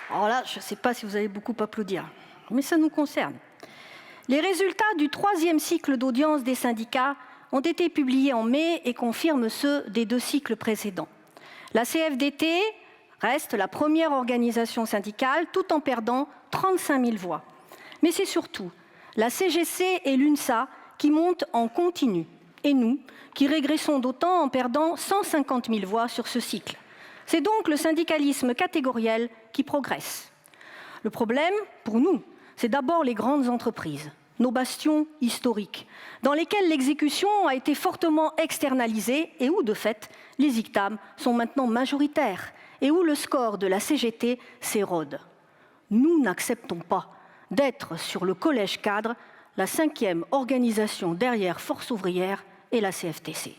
Alors là, je ne sais pas si vous allez beaucoup applaudir, mais ça nous concerne. Les résultats du 3e cycle d'audience des syndicats ont été publiés en mai et confirment ceux des 2 cycles précédents. La CFDT reste la première organisation syndicale, tout en perdant 35 000 voix. Mais c'est surtout la CGC et l'UNSA qui montent en continu, et nous, qui régressons d'autant en perdant 150 000 voix sur ce cycle. C'est donc le syndicalisme catégoriel qui progresse. Le problème, pour nous, c'est d'abord les grandes entreprises, nos bastions historiques, dans lesquels l'exécution a été fortement externalisée et où, de fait, les ICTAM sont maintenant majoritaires et où le score de la CGT s'érode. Nous n'acceptons pas d'être sur le collège cadre, la 5e organisation derrière Force ouvrière et la CFTC.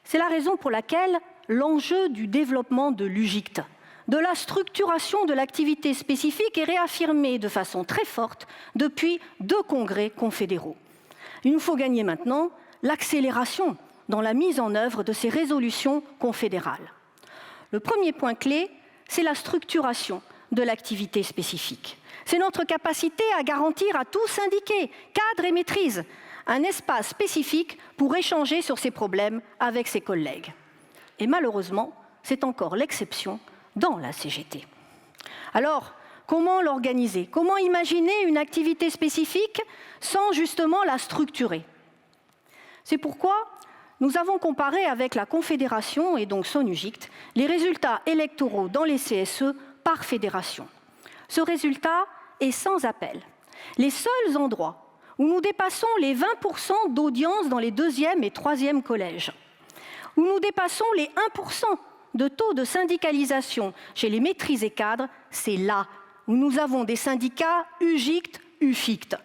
C'est la raison pour laquelle l'enjeu du développement de l'UGICT, de la structuration de l'activité spécifique est réaffirmé de façon très forte depuis 2 congrès confédéraux. Il nous faut gagner maintenant l'accélération dans la mise en œuvre de ces résolutions confédérales. Le premier point clé, c'est la structuration de l'activité spécifique. C'est notre capacité à garantir à tous syndiqués, cadres et maîtrises un espace spécifique pour échanger sur ces problèmes avec ses collègues. Et malheureusement, c'est encore l'exception dans la CGT. Alors, comment l'organiser ? Comment imaginer une activité spécifique sans justement la structurer ? C'est pourquoi nous avons comparé avec la Confédération et donc son UGICT les résultats électoraux dans les CSE par fédération. Ce résultat est sans appel. Les seuls endroits où nous dépassons les 20% d'audience dans les 2e et 3e collèges, où nous dépassons les 1% de taux de syndicalisation chez les maîtrises et cadres, c'est là où nous avons des syndicats UGICT, UFICT.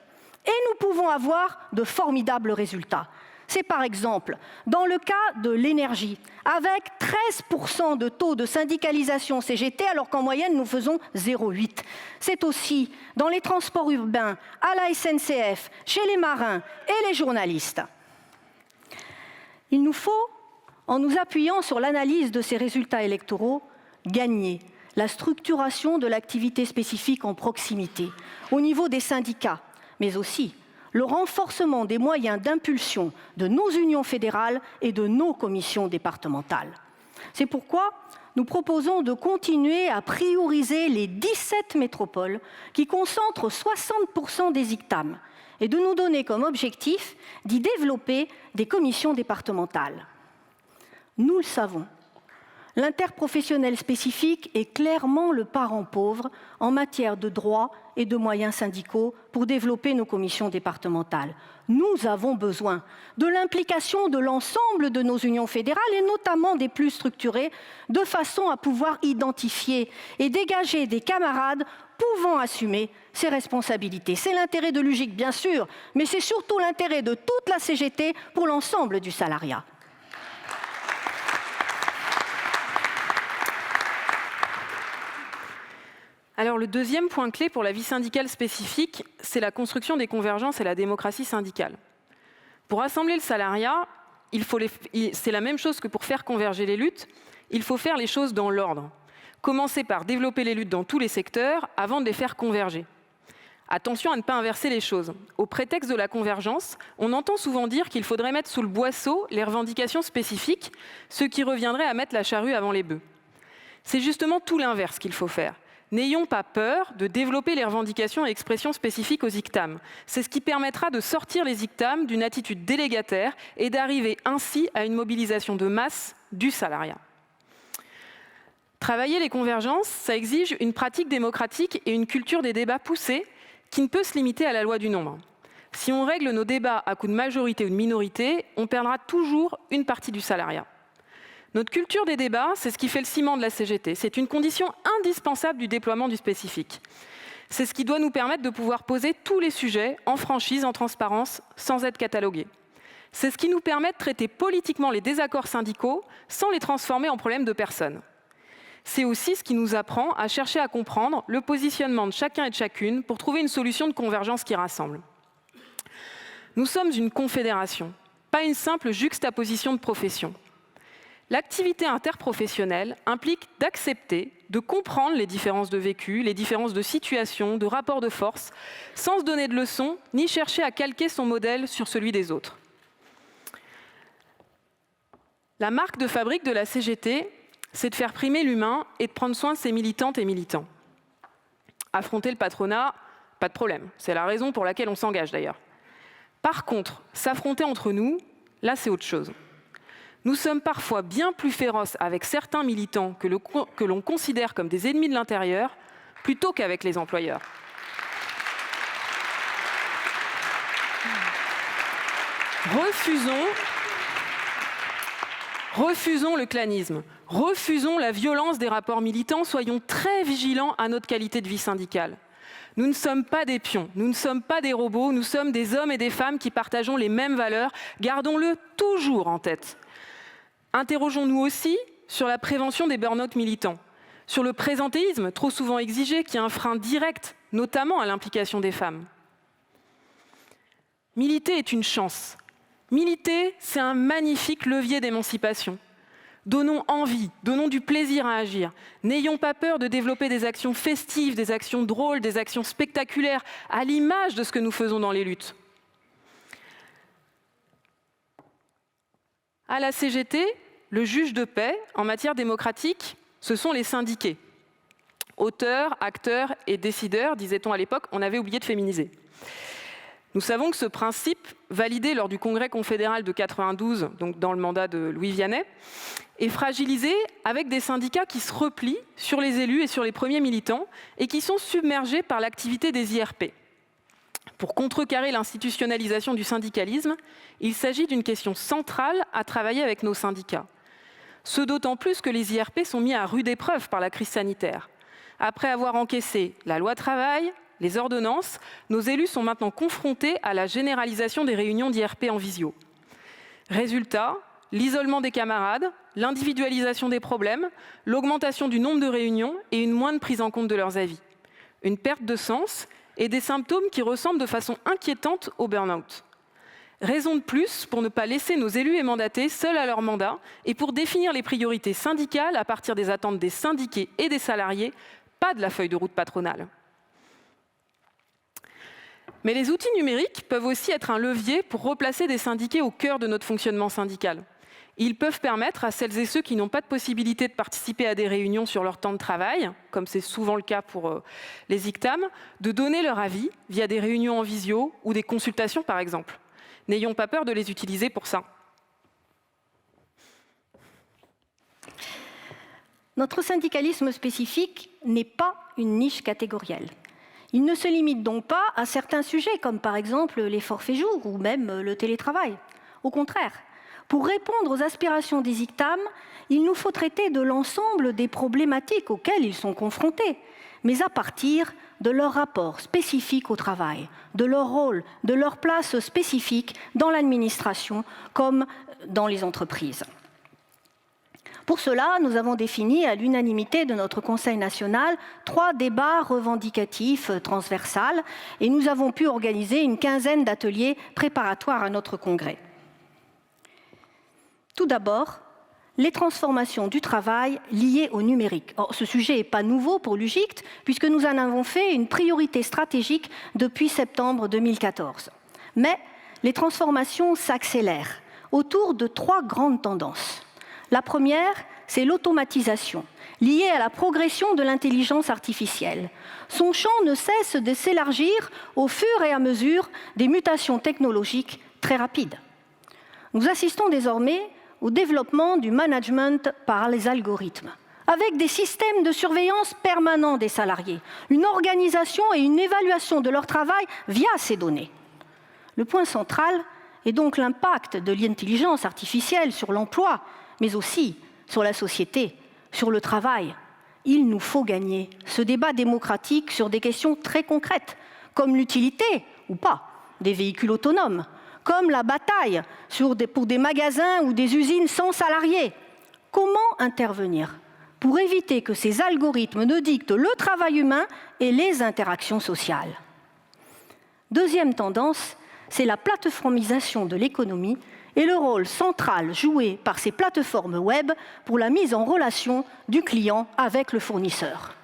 Et nous pouvons avoir de formidables résultats. C'est par exemple dans le cas de l'énergie, avec 13% de taux de syndicalisation CGT, alors qu'en moyenne nous faisons 0,8. C'est aussi dans les transports urbains, à la SNCF, chez les marins et les journalistes. Il nous faut, en nous appuyant sur l'analyse de ces résultats électoraux, gagner la structuration de l'activité spécifique en proximité, au niveau des syndicats, mais aussi le renforcement des moyens d'impulsion de nos unions fédérales et de nos commissions départementales. C'est pourquoi nous proposons de continuer à prioriser les 17 métropoles qui concentrent 60% des ICTAM et de nous donner comme objectif d'y développer des commissions départementales. Nous le savons, l'interprofessionnel spécifique est clairement le parent pauvre en matière de droits et de moyens syndicaux pour développer nos commissions départementales. Nous avons besoin de l'implication de l'ensemble de nos unions fédérales et notamment des plus structurées, de façon à pouvoir identifier et dégager des camarades pouvant assumer ces responsabilités. C'est l'intérêt de l'UGIC, bien sûr, mais c'est surtout l'intérêt de toute la CGT pour l'ensemble du salariat. Alors le deuxième point clé pour la vie syndicale spécifique, c'est la construction des convergences et la démocratie syndicale. Pour rassembler le salariat, c'est la même chose que pour faire converger les luttes, il faut faire les choses dans l'ordre. Commencer par développer les luttes dans tous les secteurs avant de les faire converger. Attention à ne pas inverser les choses. Au prétexte de la convergence, on entend souvent dire qu'il faudrait mettre sous le boisseau les revendications spécifiques, ce qui reviendrait à mettre la charrue avant les bœufs. C'est justement tout l'inverse qu'il faut faire. N'ayons pas peur de développer les revendications et expressions spécifiques aux ICTAM. C'est ce qui permettra de sortir les ICTAM d'une attitude délégataire et d'arriver ainsi à une mobilisation de masse du salariat. Travailler les convergences, ça exige une pratique démocratique et une culture des débats poussés qui ne peut se limiter à la loi du nombre. Si on règle nos débats à coup de majorité ou de minorité, on perdra toujours une partie du salariat. Notre culture des débats, c'est ce qui fait le ciment de la CGT. C'est une condition indispensable du déploiement du spécifique. C'est ce qui doit nous permettre de pouvoir poser tous les sujets en franchise, en transparence, sans être catalogués. C'est ce qui nous permet de traiter politiquement les désaccords syndicaux sans les transformer en problèmes de personnes. C'est aussi ce qui nous apprend à chercher à comprendre le positionnement de chacun et de chacune pour trouver une solution de convergence qui rassemble. Nous sommes une confédération, pas une simple juxtaposition de professions. L'activité interprofessionnelle implique d'accepter, de comprendre les différences de vécu, les différences de situation, de rapports de force, sans se donner de leçons, ni chercher à calquer son modèle sur celui des autres. La marque de fabrique de la CGT, c'est de faire primer l'humain et de prendre soin de ses militantes et militants. Affronter le patronat, pas de problème. C'est la raison pour laquelle on s'engage d'ailleurs. Par contre, s'affronter entre nous, là c'est autre chose. Nous sommes parfois bien plus féroces avec certains militants que l'on considère comme des ennemis de l'intérieur, plutôt qu'avec les employeurs. Refusons le clanisme, refusons la violence des rapports militants, soyons très vigilants à notre qualité de vie syndicale. Nous ne sommes pas des pions, nous ne sommes pas des robots, nous sommes des hommes et des femmes qui partageons les mêmes valeurs, gardons-le toujours en tête. Interrogeons-nous aussi sur la prévention des burn-out militants, sur le présentéisme trop souvent exigé qui est un frein direct, notamment à l'implication des femmes. Militer est une chance. Militer, c'est un magnifique levier d'émancipation. Donnons envie, donnons du plaisir à agir. N'ayons pas peur de développer des actions festives, des actions drôles, des actions spectaculaires, à l'image de ce que nous faisons dans les luttes. À la CGT, le juge de paix, en matière démocratique, ce sont les syndiqués. Auteurs, acteurs et décideurs, disait-on à l'époque, on avait oublié de féminiser. Nous savons que ce principe, validé lors du congrès confédéral de 92, donc dans le mandat de Louis Vianney, est fragilisé avec des syndicats qui se replient sur les élus et sur les premiers militants et qui sont submergés par l'activité des IRP. Pour contrecarrer l'institutionnalisation du syndicalisme, il s'agit d'une question centrale à travailler avec nos syndicats. Ce d'autant plus que les IRP sont mis à rude épreuve par la crise sanitaire. Après avoir encaissé la loi travail, les ordonnances, nos élus sont maintenant confrontés à la généralisation des réunions d'IRP en visio. Résultat, l'isolement des camarades, l'individualisation des problèmes, l'augmentation du nombre de réunions et une moindre prise en compte de leurs avis. Une perte de sens et des symptômes qui ressemblent de façon inquiétante au burn-out. Raison de plus pour ne pas laisser nos élus et mandatés seuls à leur mandat et pour définir les priorités syndicales à partir des attentes des syndiqués et des salariés, pas de la feuille de route patronale. Mais les outils numériques peuvent aussi être un levier pour replacer des syndiqués au cœur de notre fonctionnement syndical. Ils peuvent permettre à celles et ceux qui n'ont pas de possibilité de participer à des réunions sur leur temps de travail, comme c'est souvent le cas pour les ICTAM, de donner leur avis via des réunions en visio ou des consultations par exemple. N'ayons pas peur de les utiliser pour ça. Notre syndicalisme spécifique n'est pas une niche catégorielle. Il ne se limite donc pas à certains sujets, comme par exemple les forfaits jours ou même le télétravail. Au contraire, pour répondre aux aspirations des ICTAM, il nous faut traiter de l'ensemble des problématiques auxquelles ils sont confrontés, mais à partir de leur rapport spécifique au travail, de leur rôle, de leur place spécifique dans l'administration comme dans les entreprises. Pour cela, nous avons défini à l'unanimité de notre Conseil national 3 débats revendicatifs transversales et nous avons pu organiser une quinzaine d'ateliers préparatoires à notre congrès. Tout d'abord, les transformations du travail liées au numérique. Or, ce sujet n'est pas nouveau pour l'UGICT, puisque nous en avons fait une priorité stratégique depuis septembre 2014. Mais les transformations s'accélèrent autour de 3 grandes tendances. La première, c'est l'automatisation. liée à la progression de l'intelligence artificielle. Son champ ne cesse de s'élargir au fur et à mesure des mutations technologiques très rapides. Nous assistons désormais au développement du management par les algorithmes, avec des systèmes de surveillance permanents des salariés, une organisation et une évaluation de leur travail via ces données. Le point central est donc l'impact de l'intelligence artificielle sur l'emploi, mais aussi sur la société, sur le travail. Il nous faut gagner ce débat démocratique sur des questions très concrètes, comme l'utilité, ou pas, des véhicules autonomes, comme la bataille pour des magasins ou des usines sans salariés. Comment intervenir pour éviter que ces algorithmes ne dictent le travail humain et les interactions sociales? Deuxième tendance, c'est la plateformisation de l'économie et le rôle central joué par ces plateformes web pour la mise en relation du client avec le fournisseur.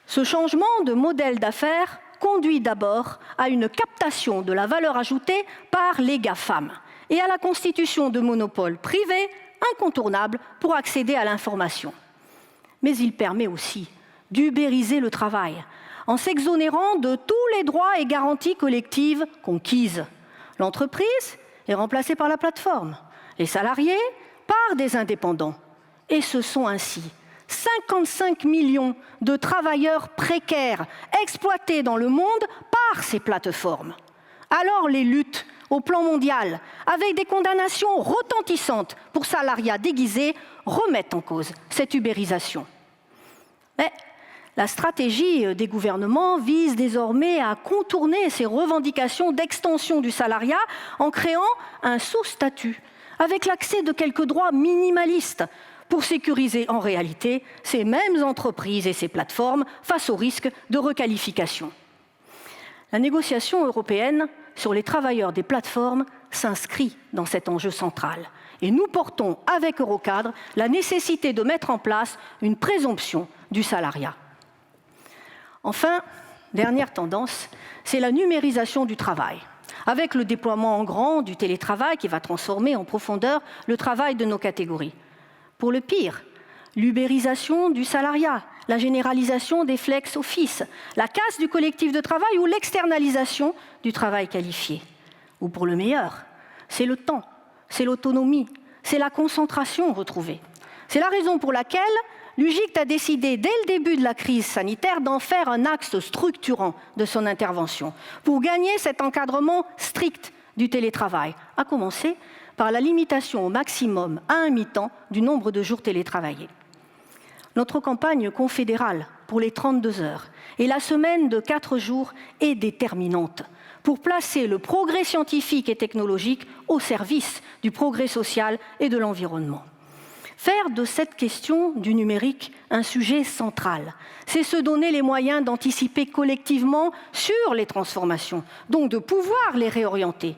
Ce changement de modèle d'affaires conduit d'abord à une captation de la valeur ajoutée par les GAFAM et à la constitution de monopoles privés incontournables pour accéder à l'information. Mais il permet aussi d'ubériser le travail en s'exonérant de tous les droits et garanties collectives conquises. L'entreprise est remplacée par la plateforme, les salariés par des indépendants. Et ce sont ainsi 55 millions de travailleurs précaires exploités dans le monde par ces plateformes. Alors les luttes au plan mondial, avec des condamnations retentissantes pour salariat déguisé, remettent en cause cette ubérisation. Mais la stratégie des gouvernements vise désormais à contourner ces revendications d'extension du salariat en créant un sous-statut, avec l'accès de quelques droits minimalistes, pour sécuriser en réalité ces mêmes entreprises et ces plateformes face au risque de requalification. La négociation européenne sur les travailleurs des plateformes s'inscrit dans cet enjeu central. Et nous portons, avec Eurocadre, la nécessité de mettre en place une présomption du salariat. Enfin, dernière tendance, c'est la numérisation du travail, avec le déploiement en grand du télétravail qui va transformer en profondeur le travail de nos catégories. Pour le pire, l'ubérisation du salariat, la généralisation des flex-office, la casse du collectif de travail ou l'externalisation du travail qualifié. Ou pour le meilleur, c'est le temps, c'est l'autonomie, c'est la concentration retrouvée. C'est la raison pour laquelle l'UGICT a décidé, dès le début de la crise sanitaire, d'en faire un axe structurant de son intervention, pour gagner cet encadrement strict du télétravail, à commencer par la limitation au maximum à un mi-temps du nombre de jours télétravaillés. Notre campagne confédérale pour les 32 heures et la semaine de 4 jours est déterminante pour placer le progrès scientifique et technologique au service du progrès social et de l'environnement. Faire de cette question du numérique un sujet central, c'est se donner les moyens d'anticiper collectivement sur les transformations, donc de pouvoir les réorienter.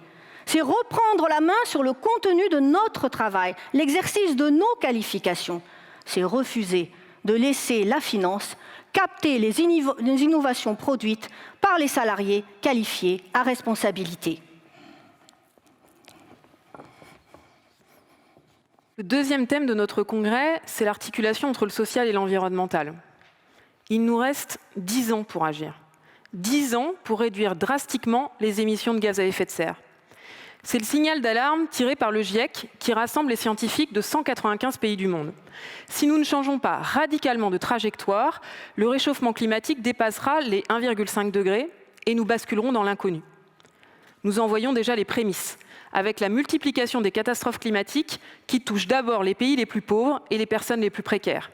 C'est reprendre la main sur le contenu de notre travail, l'exercice de nos qualifications. C'est refuser de laisser la finance capter les innovations produites par les salariés qualifiés à responsabilité. Le deuxième thème de notre congrès, c'est l'articulation entre le social et l'environnemental. Il nous reste 10 ans pour agir. 10 ans pour réduire drastiquement les émissions de gaz à effet de serre. C'est le signal d'alarme tiré par le GIEC qui rassemble les scientifiques de 195 pays du monde. Si nous ne changeons pas radicalement de trajectoire, le réchauffement climatique dépassera les 1,5 degrés et nous basculerons dans l'inconnu. Nous en voyons déjà les prémices, avec la multiplication des catastrophes climatiques qui touchent d'abord les pays les plus pauvres et les personnes les plus précaires.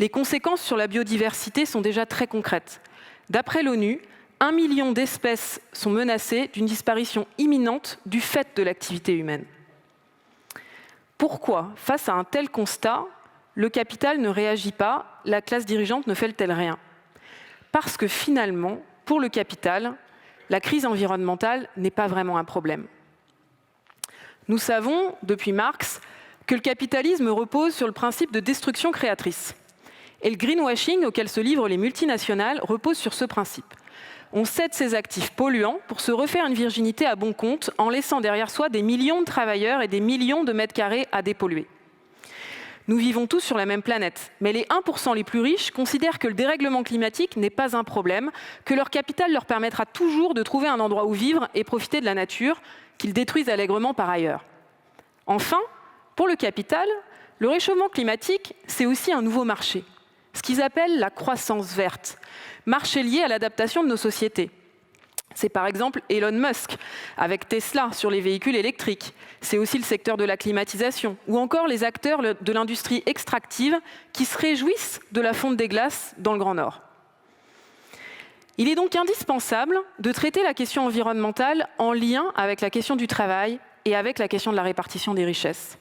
Les conséquences sur la biodiversité sont déjà très concrètes. D'après l'ONU, 1 million d'espèces sont menacées d'une disparition imminente du fait de l'activité humaine. Pourquoi, face à un tel constat, le capital ne réagit pas, la classe dirigeante ne fait-elle rien? Parce que finalement, pour le capital, la crise environnementale n'est pas vraiment un problème. Nous savons, depuis Marx, que le capitalisme repose sur le principe de destruction créatrice. Et le greenwashing auquel se livrent les multinationales repose sur ce principe. On cède ses actifs polluants pour se refaire une virginité à bon compte en laissant derrière soi des millions de travailleurs et des millions de mètres carrés à dépolluer. Nous vivons tous sur la même planète, mais les 1% les plus riches considèrent que le dérèglement climatique n'est pas un problème, que leur capital leur permettra toujours de trouver un endroit où vivre et profiter de la nature, qu'ils détruisent allègrement par ailleurs. Enfin, pour le capital, le réchauffement climatique, c'est aussi un nouveau marché, ce qu'ils appellent la croissance verte, marché lié à l'adaptation de nos sociétés. C'est par exemple Elon Musk, avec Tesla sur les véhicules électriques. C'est aussi le secteur de la climatisation, ou encore les acteurs de l'industrie extractive qui se réjouissent de la fonte des glaces dans le Grand Nord. Il est donc indispensable de traiter la question environnementale en lien avec la question du travail et avec la question de la répartition des richesses.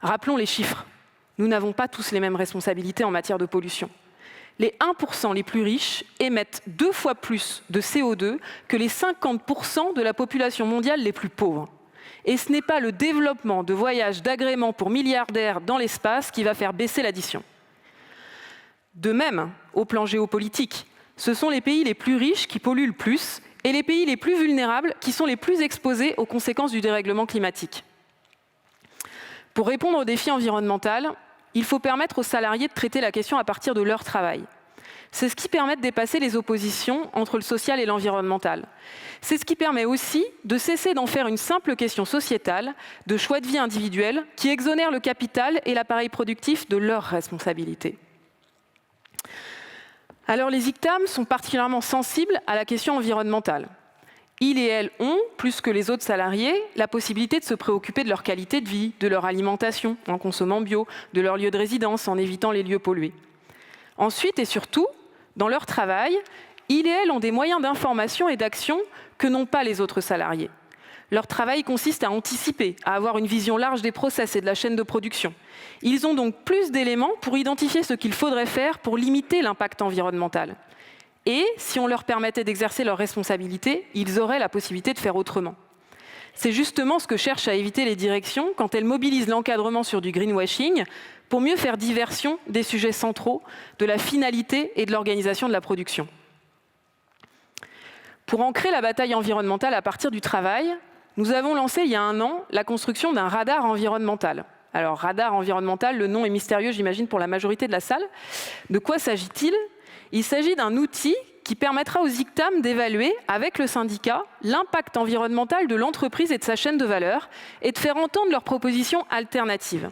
Rappelons les chiffres. Nous n'avons pas tous les mêmes responsabilités en matière de pollution. Les 1% les plus riches émettent 2 fois plus de CO2 que les 50% de la population mondiale les plus pauvres. Et ce n'est pas le développement de voyages d'agrément pour milliardaires dans l'espace qui va faire baisser l'addition. De même, au plan géopolitique, ce sont les pays les plus riches qui polluent le plus et les pays les plus vulnérables qui sont les plus exposés aux conséquences du dérèglement climatique. Pour répondre au défi environnemental, il faut permettre aux salariés de traiter la question à partir de leur travail. C'est ce qui permet de dépasser les oppositions entre le social et l'environnemental. C'est ce qui permet aussi de cesser d'en faire une simple question sociétale, de choix de vie individuel, qui exonère le capital et l'appareil productif de leurs responsabilités. Alors les ICTAM sont particulièrement sensibles à la question environnementale. Ils et elles ont, plus que les autres salariés, la possibilité de se préoccuper de leur qualité de vie, de leur alimentation, en consommant bio, de leur lieu de résidence, en évitant les lieux pollués. Ensuite et surtout, dans leur travail, ils et elles ont des moyens d'information et d'action que n'ont pas les autres salariés. Leur travail consiste à anticiper, à avoir une vision large des process et de la chaîne de production. Ils ont donc plus d'éléments pour identifier ce qu'il faudrait faire pour limiter l'impact environnemental. Et si on leur permettait d'exercer leurs responsabilités, ils auraient la possibilité de faire autrement. C'est justement ce que cherchent à éviter les directions quand elles mobilisent l'encadrement sur du greenwashing pour mieux faire diversion des sujets centraux, de la finalité et de l'organisation de la production. Pour ancrer la bataille environnementale à partir du travail, nous avons lancé il y a 1 an la construction d'un radar environnemental. Alors, radar environnemental, le nom est mystérieux, j'imagine, pour la majorité de la salle. De quoi s'agit-il ? Il s'agit d'un outil qui permettra aux ICTAM d'évaluer, avec le syndicat, l'impact environnemental de l'entreprise et de sa chaîne de valeur et de faire entendre leurs propositions alternatives.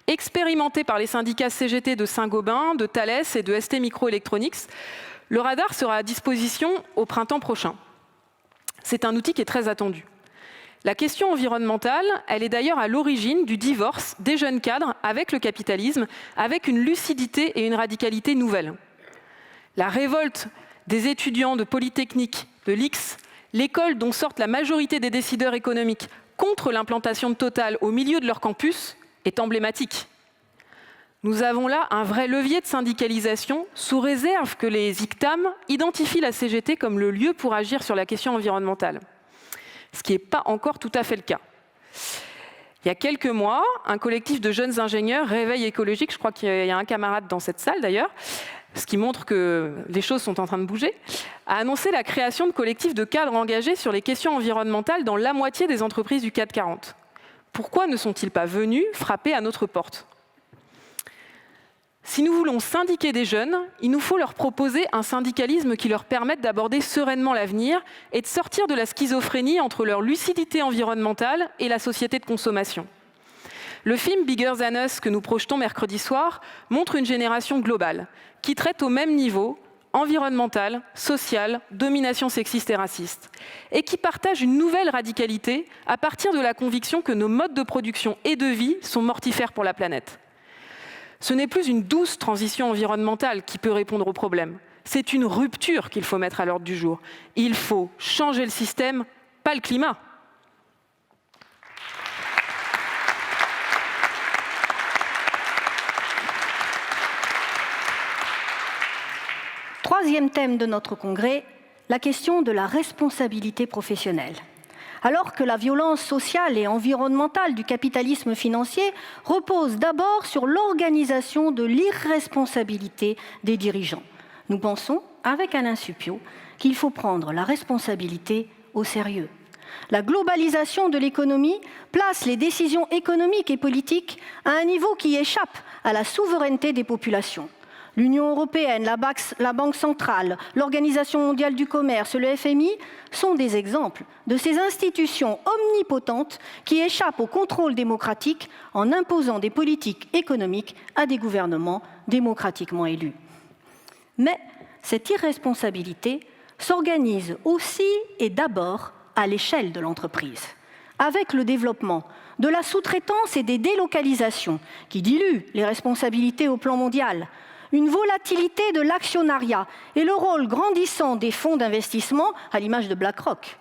Expérimenté par les syndicats CGT de Saint-Gobain, de Thales et de ST Microelectronics, le radar sera à disposition au printemps prochain. C'est un outil qui est très attendu. La question environnementale, elle est d'ailleurs à l'origine du divorce des jeunes cadres avec le capitalisme, avec une lucidité et une radicalité nouvelles. La révolte des étudiants de Polytechnique, de l'IX, l'école dont sortent la majorité des décideurs économiques contre l'implantation de Total au milieu de leur campus, est emblématique. Nous avons là un vrai levier de syndicalisation sous réserve que les ICTAM identifient la CGT comme le lieu pour agir sur la question environnementale. Ce qui n'est pas encore tout à fait le cas. Il y a quelques mois, un collectif de jeunes ingénieurs, Réveil écologique, je crois qu'il y a un camarade dans cette salle d'ailleurs, ce qui montre que les choses sont en train de bouger, a annoncé la création de collectifs de cadres engagés sur les questions environnementales dans la moitié des entreprises du CAC 40. Pourquoi ne sont-ils pas venus frapper à notre porte ? Si nous voulons syndiquer des jeunes, il nous faut leur proposer un syndicalisme qui leur permette d'aborder sereinement l'avenir et de sortir de la schizophrénie entre leur lucidité environnementale et la société de consommation. Le film Bigger Than Us que nous projetons mercredi soir montre une génération globale qui traite au même niveau environnemental, social, domination sexiste et raciste, et qui partage une nouvelle radicalité à partir de la conviction que nos modes de production et de vie sont mortifères pour la planète. Ce n'est plus une douce transition environnementale qui peut répondre aux problèmes. C'est une rupture qu'il faut mettre à l'ordre du jour. Il faut changer le système, pas le climat. Troisième thème de notre congrès, la question de la responsabilité professionnelle. Alors que la violence sociale et environnementale du capitalisme financier repose d'abord sur l'organisation de l'irresponsabilité des dirigeants, nous pensons, avec Alain Supiot, qu'il faut prendre la responsabilité au sérieux. La globalisation de l'économie place les décisions économiques et politiques à un niveau qui échappe à la souveraineté des populations. L'Union européenne, la Banque centrale, l'Organisation mondiale du commerce, le FMI sont des exemples de ces institutions omnipotentes qui échappent au contrôle démocratique en imposant des politiques économiques à des gouvernements démocratiquement élus. Mais cette irresponsabilité s'organise aussi et d'abord à l'échelle de l'entreprise, avec le développement de la sous-traitance et des délocalisations qui diluent les responsabilités au plan mondial, une volatilité de l'actionnariat et le rôle grandissant des fonds d'investissement à l'image de BlackRock,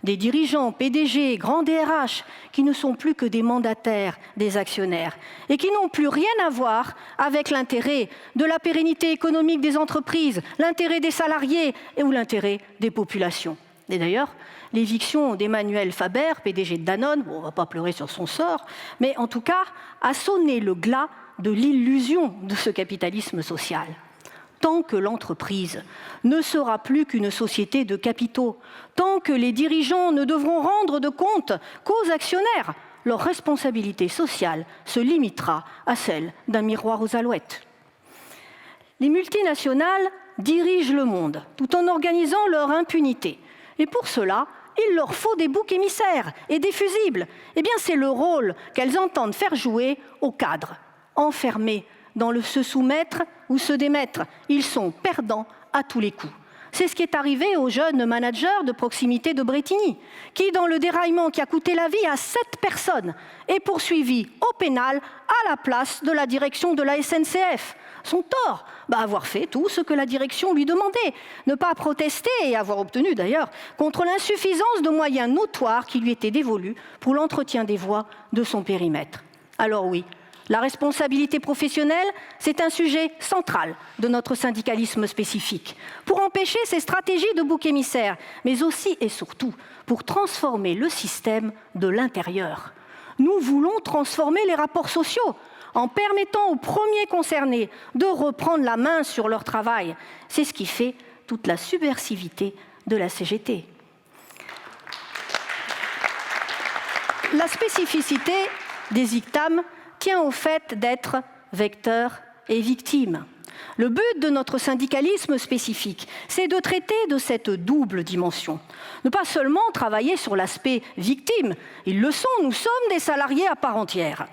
des dirigeants, PDG, grands DRH qui ne sont plus que des mandataires des actionnaires et qui n'ont plus rien à voir avec l'intérêt de la pérennité économique des entreprises, l'intérêt des salariés ou l'intérêt des populations. Et d'ailleurs, l'éviction d'Emmanuel Faber, PDG de Danone, on ne va pas pleurer sur son sort, mais en tout cas a sonné le glas de l'illusion de ce capitalisme social. Tant que l'entreprise ne sera plus qu'une société de capitaux, tant que les dirigeants ne devront rendre de compte qu'aux actionnaires, leur responsabilité sociale se limitera à celle d'un miroir aux alouettes. Les multinationales dirigent le monde tout en organisant leur impunité. Et pour cela, il leur faut des boucs émissaires et des fusibles. Eh bien, c'est le rôle qu'elles entendent faire jouer aux cadres, enfermés dans le se soumettre ou se démettre. Ils sont perdants à tous les coups. C'est ce qui est arrivé au jeune manager de proximité de Bretigny, qui, dans le déraillement qui a coûté la vie à 7 personnes, est poursuivi au pénal à la place de la direction de la SNCF. Son tort, avoir fait tout ce que la direction lui demandait, ne pas protester et avoir obtenu d'ailleurs contre l'insuffisance de moyens notoires qui lui étaient dévolus pour l'entretien des voies de son périmètre. Alors oui, la responsabilité professionnelle, c'est un sujet central de notre syndicalisme spécifique, pour empêcher ces stratégies de bouc émissaire, mais aussi et surtout pour transformer le système de l'intérieur. Nous voulons transformer les rapports sociaux en permettant aux premiers concernés de reprendre la main sur leur travail. C'est ce qui fait toute la subversivité de la CGT. La spécificité des ICTAM tient au fait d'être vecteur et victime. Le but de notre syndicalisme spécifique, c'est de traiter de cette double dimension. Ne pas seulement travailler sur l'aspect victime, ils le sont, nous sommes des salariés à part entière,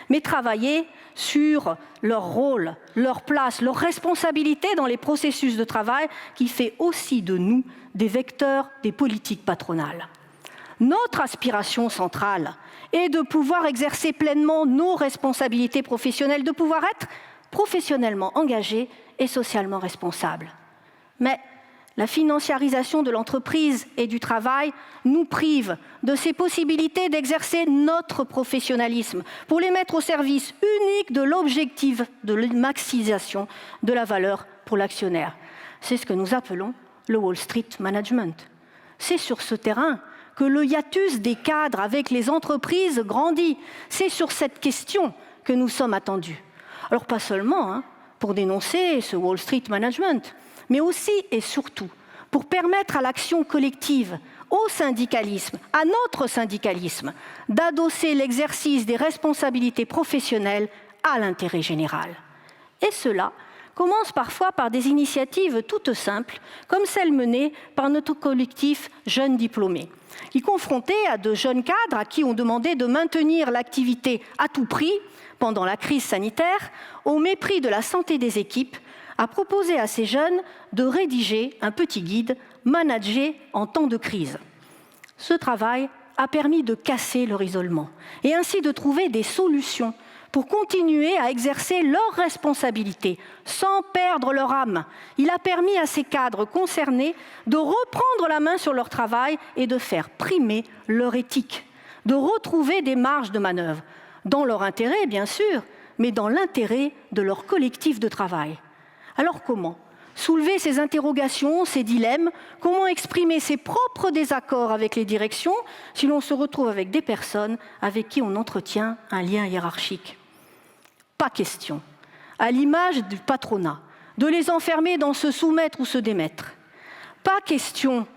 mais travailler sur leur rôle, leur place, leur responsabilité dans les processus de travail qui fait aussi de nous des vecteurs des politiques patronales. Notre aspiration centrale est de pouvoir exercer pleinement nos responsabilités professionnelles, de pouvoir être professionnellement engagés et socialement responsables. Mais la financiarisation de l'entreprise et du travail nous prive de ces possibilités d'exercer notre professionnalisme pour les mettre au service unique de l'objectif de la maximisation de la valeur pour l'actionnaire. C'est ce que nous appelons le Wall Street Management. C'est sur ce terrain que le hiatus des cadres avec les entreprises grandit. C'est sur cette question que nous sommes attendus. Alors pas seulement pour dénoncer ce Wall Street Management, mais aussi et surtout pour permettre à l'action collective, au syndicalisme, à notre syndicalisme, d'adosser l'exercice des responsabilités professionnelles à l'intérêt général. Et cela commence parfois par des initiatives toutes simples, comme celle menée par notre collectif Jeunes Diplômés, qui, confronté à de jeunes cadres à qui on demandait de maintenir l'activité à tout prix pendant la crise sanitaire, au mépris de la santé des équipes, a proposé à ces jeunes de rédiger un petit guide « Manager en temps de crise ». Ce travail a permis de casser leur isolement et ainsi de trouver des solutions pour continuer à exercer leurs responsabilités sans perdre leur âme. Il a permis à ces cadres concernés de reprendre la main sur leur travail et de faire primer leur éthique, de retrouver des marges de manœuvre, dans leur intérêt bien sûr, mais dans l'intérêt de leur collectif de travail. Alors comment soulever ces interrogations, ces dilemmes? Comment exprimer ses propres désaccords avec les directions si l'on se retrouve avec des personnes avec qui on entretient un lien hiérarchique? Pas question, à l'image du patronat, de les enfermer dans se soumettre ou se démettre. Pas question,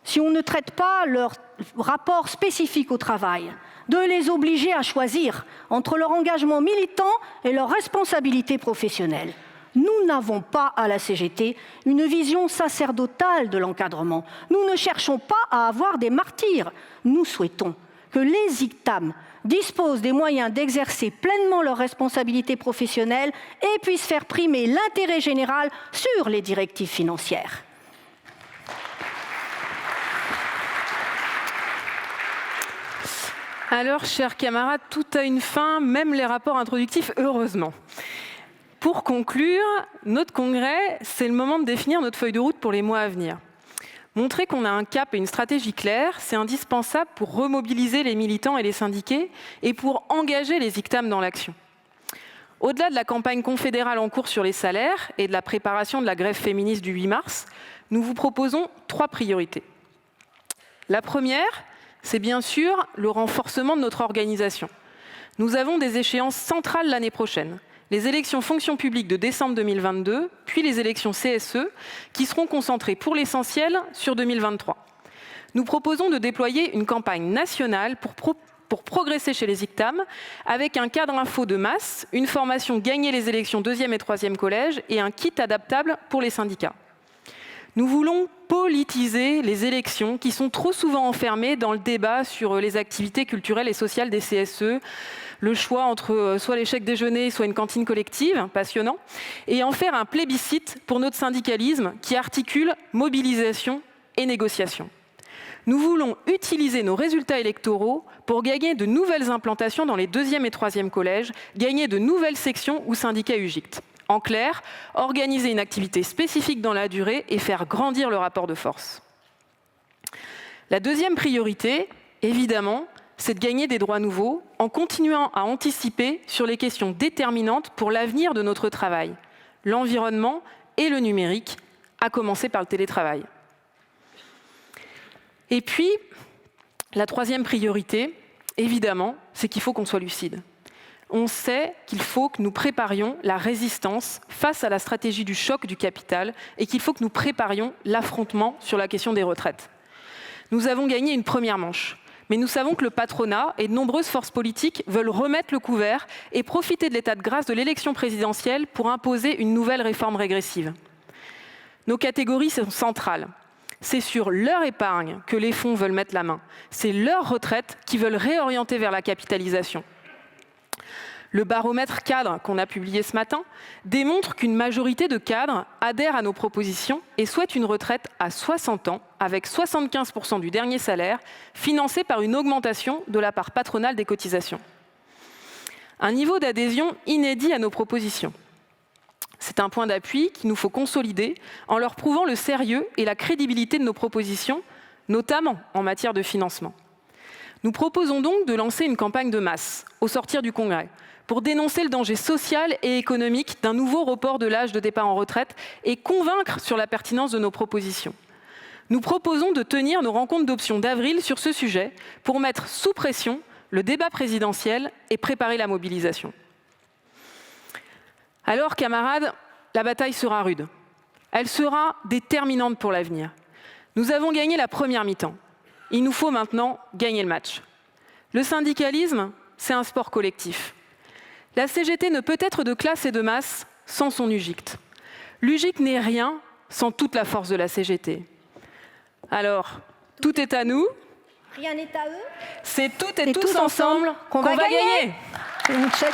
si on ne traite pas leur rapport spécifique au travail, de les obliger à choisir entre leur engagement militant et leur responsabilité professionnelle. Nous n'avons pas à la CGT une vision sacerdotale de l'encadrement. Nous ne cherchons pas à avoir des martyrs. Nous souhaitons que les ICTAM disposent des moyens d'exercer pleinement leurs responsabilités professionnelles et puissent faire primer l'intérêt général sur les directives financières. Alors, chers camarades, tout a une fin, même les rapports introductifs, heureusement. Pour conclure, notre congrès, c'est le moment de définir notre feuille de route pour les mois à venir. Montrer qu'on a un cap et une stratégie claire, c'est indispensable pour remobiliser les militants et les syndiqués et pour engager les ICTAM dans l'action. Au-delà de la campagne confédérale en cours sur les salaires et de la préparation de la grève féministe du 8 mars, nous vous proposons 3 priorités. La première, c'est bien sûr le renforcement de notre organisation. Nous avons des échéances centrales l'année prochaine. Les élections fonction publique de décembre 2022, puis les élections CSE, qui seront concentrées pour l'essentiel sur 2023. Nous proposons de déployer une campagne nationale pour progresser chez les ICTAM, avec un cadre info de masse, une formation gagner les élections 2e et 3e collège et un kit adaptable pour les syndicats. Nous voulons politiser les élections qui sont trop souvent enfermées dans le débat sur les activités culturelles et sociales des CSE, le choix entre soit l'échec déjeuner, soit une cantine collective, passionnant, et en faire un plébiscite pour notre syndicalisme qui articule mobilisation et négociation. Nous voulons utiliser nos résultats électoraux pour gagner de nouvelles implantations dans les 2e et 3e collèges, gagner de nouvelles sections ou syndicats UGICT. En clair, organiser une activité spécifique dans la durée et faire grandir le rapport de force. La deuxième priorité, évidemment, c'est de gagner des droits nouveaux en continuant à anticiper sur les questions déterminantes pour l'avenir de notre travail, l'environnement et le numérique, à commencer par le télétravail. Et puis, la troisième priorité, évidemment, c'est qu'il faut qu'on soit lucide. On sait qu'il faut que nous préparions la résistance face à la stratégie du choc du capital et qu'il faut que nous préparions l'affrontement sur la question des retraites. Nous avons gagné une première manche, mais nous savons que le patronat et de nombreuses forces politiques veulent remettre le couvert et profiter de l'état de grâce de l'élection présidentielle pour imposer une nouvelle réforme régressive. Nos catégories sont centrales. C'est sur leur épargne que les fonds veulent mettre la main. C'est leur retraite qu'ils veulent réorienter vers la capitalisation. Le baromètre cadre qu'on a publié ce matin démontre qu'une majorité de cadres adhèrent à nos propositions et souhaitent une retraite à 60 ans avec 75% du dernier salaire financée par une augmentation de la part patronale des cotisations. Un niveau d'adhésion inédit à nos propositions. C'est un point d'appui qu'il nous faut consolider en leur prouvant le sérieux et la crédibilité de nos propositions, notamment en matière de financement. Nous proposons donc de lancer une campagne de masse au sortir du Congrès pour dénoncer le danger social et économique d'un nouveau report de l'âge de départ en retraite et convaincre sur la pertinence de nos propositions. Nous proposons de tenir nos rencontres d'options d'avril sur ce sujet pour mettre sous pression le débat présidentiel et préparer la mobilisation. Alors, camarades, la bataille sera rude. Elle sera déterminante pour l'avenir. Nous avons gagné la première mi-temps. Il nous faut maintenant gagner le match. Le syndicalisme, c'est un sport collectif. La CGT ne peut être de classe et de masse sans son UGICT. L'UGICT n'est rien sans toute la force de la CGT. Alors, tout est à nous. Rien n'est à eux. C'est toutes et tous ensemble qu'on va gagner. Une chèque.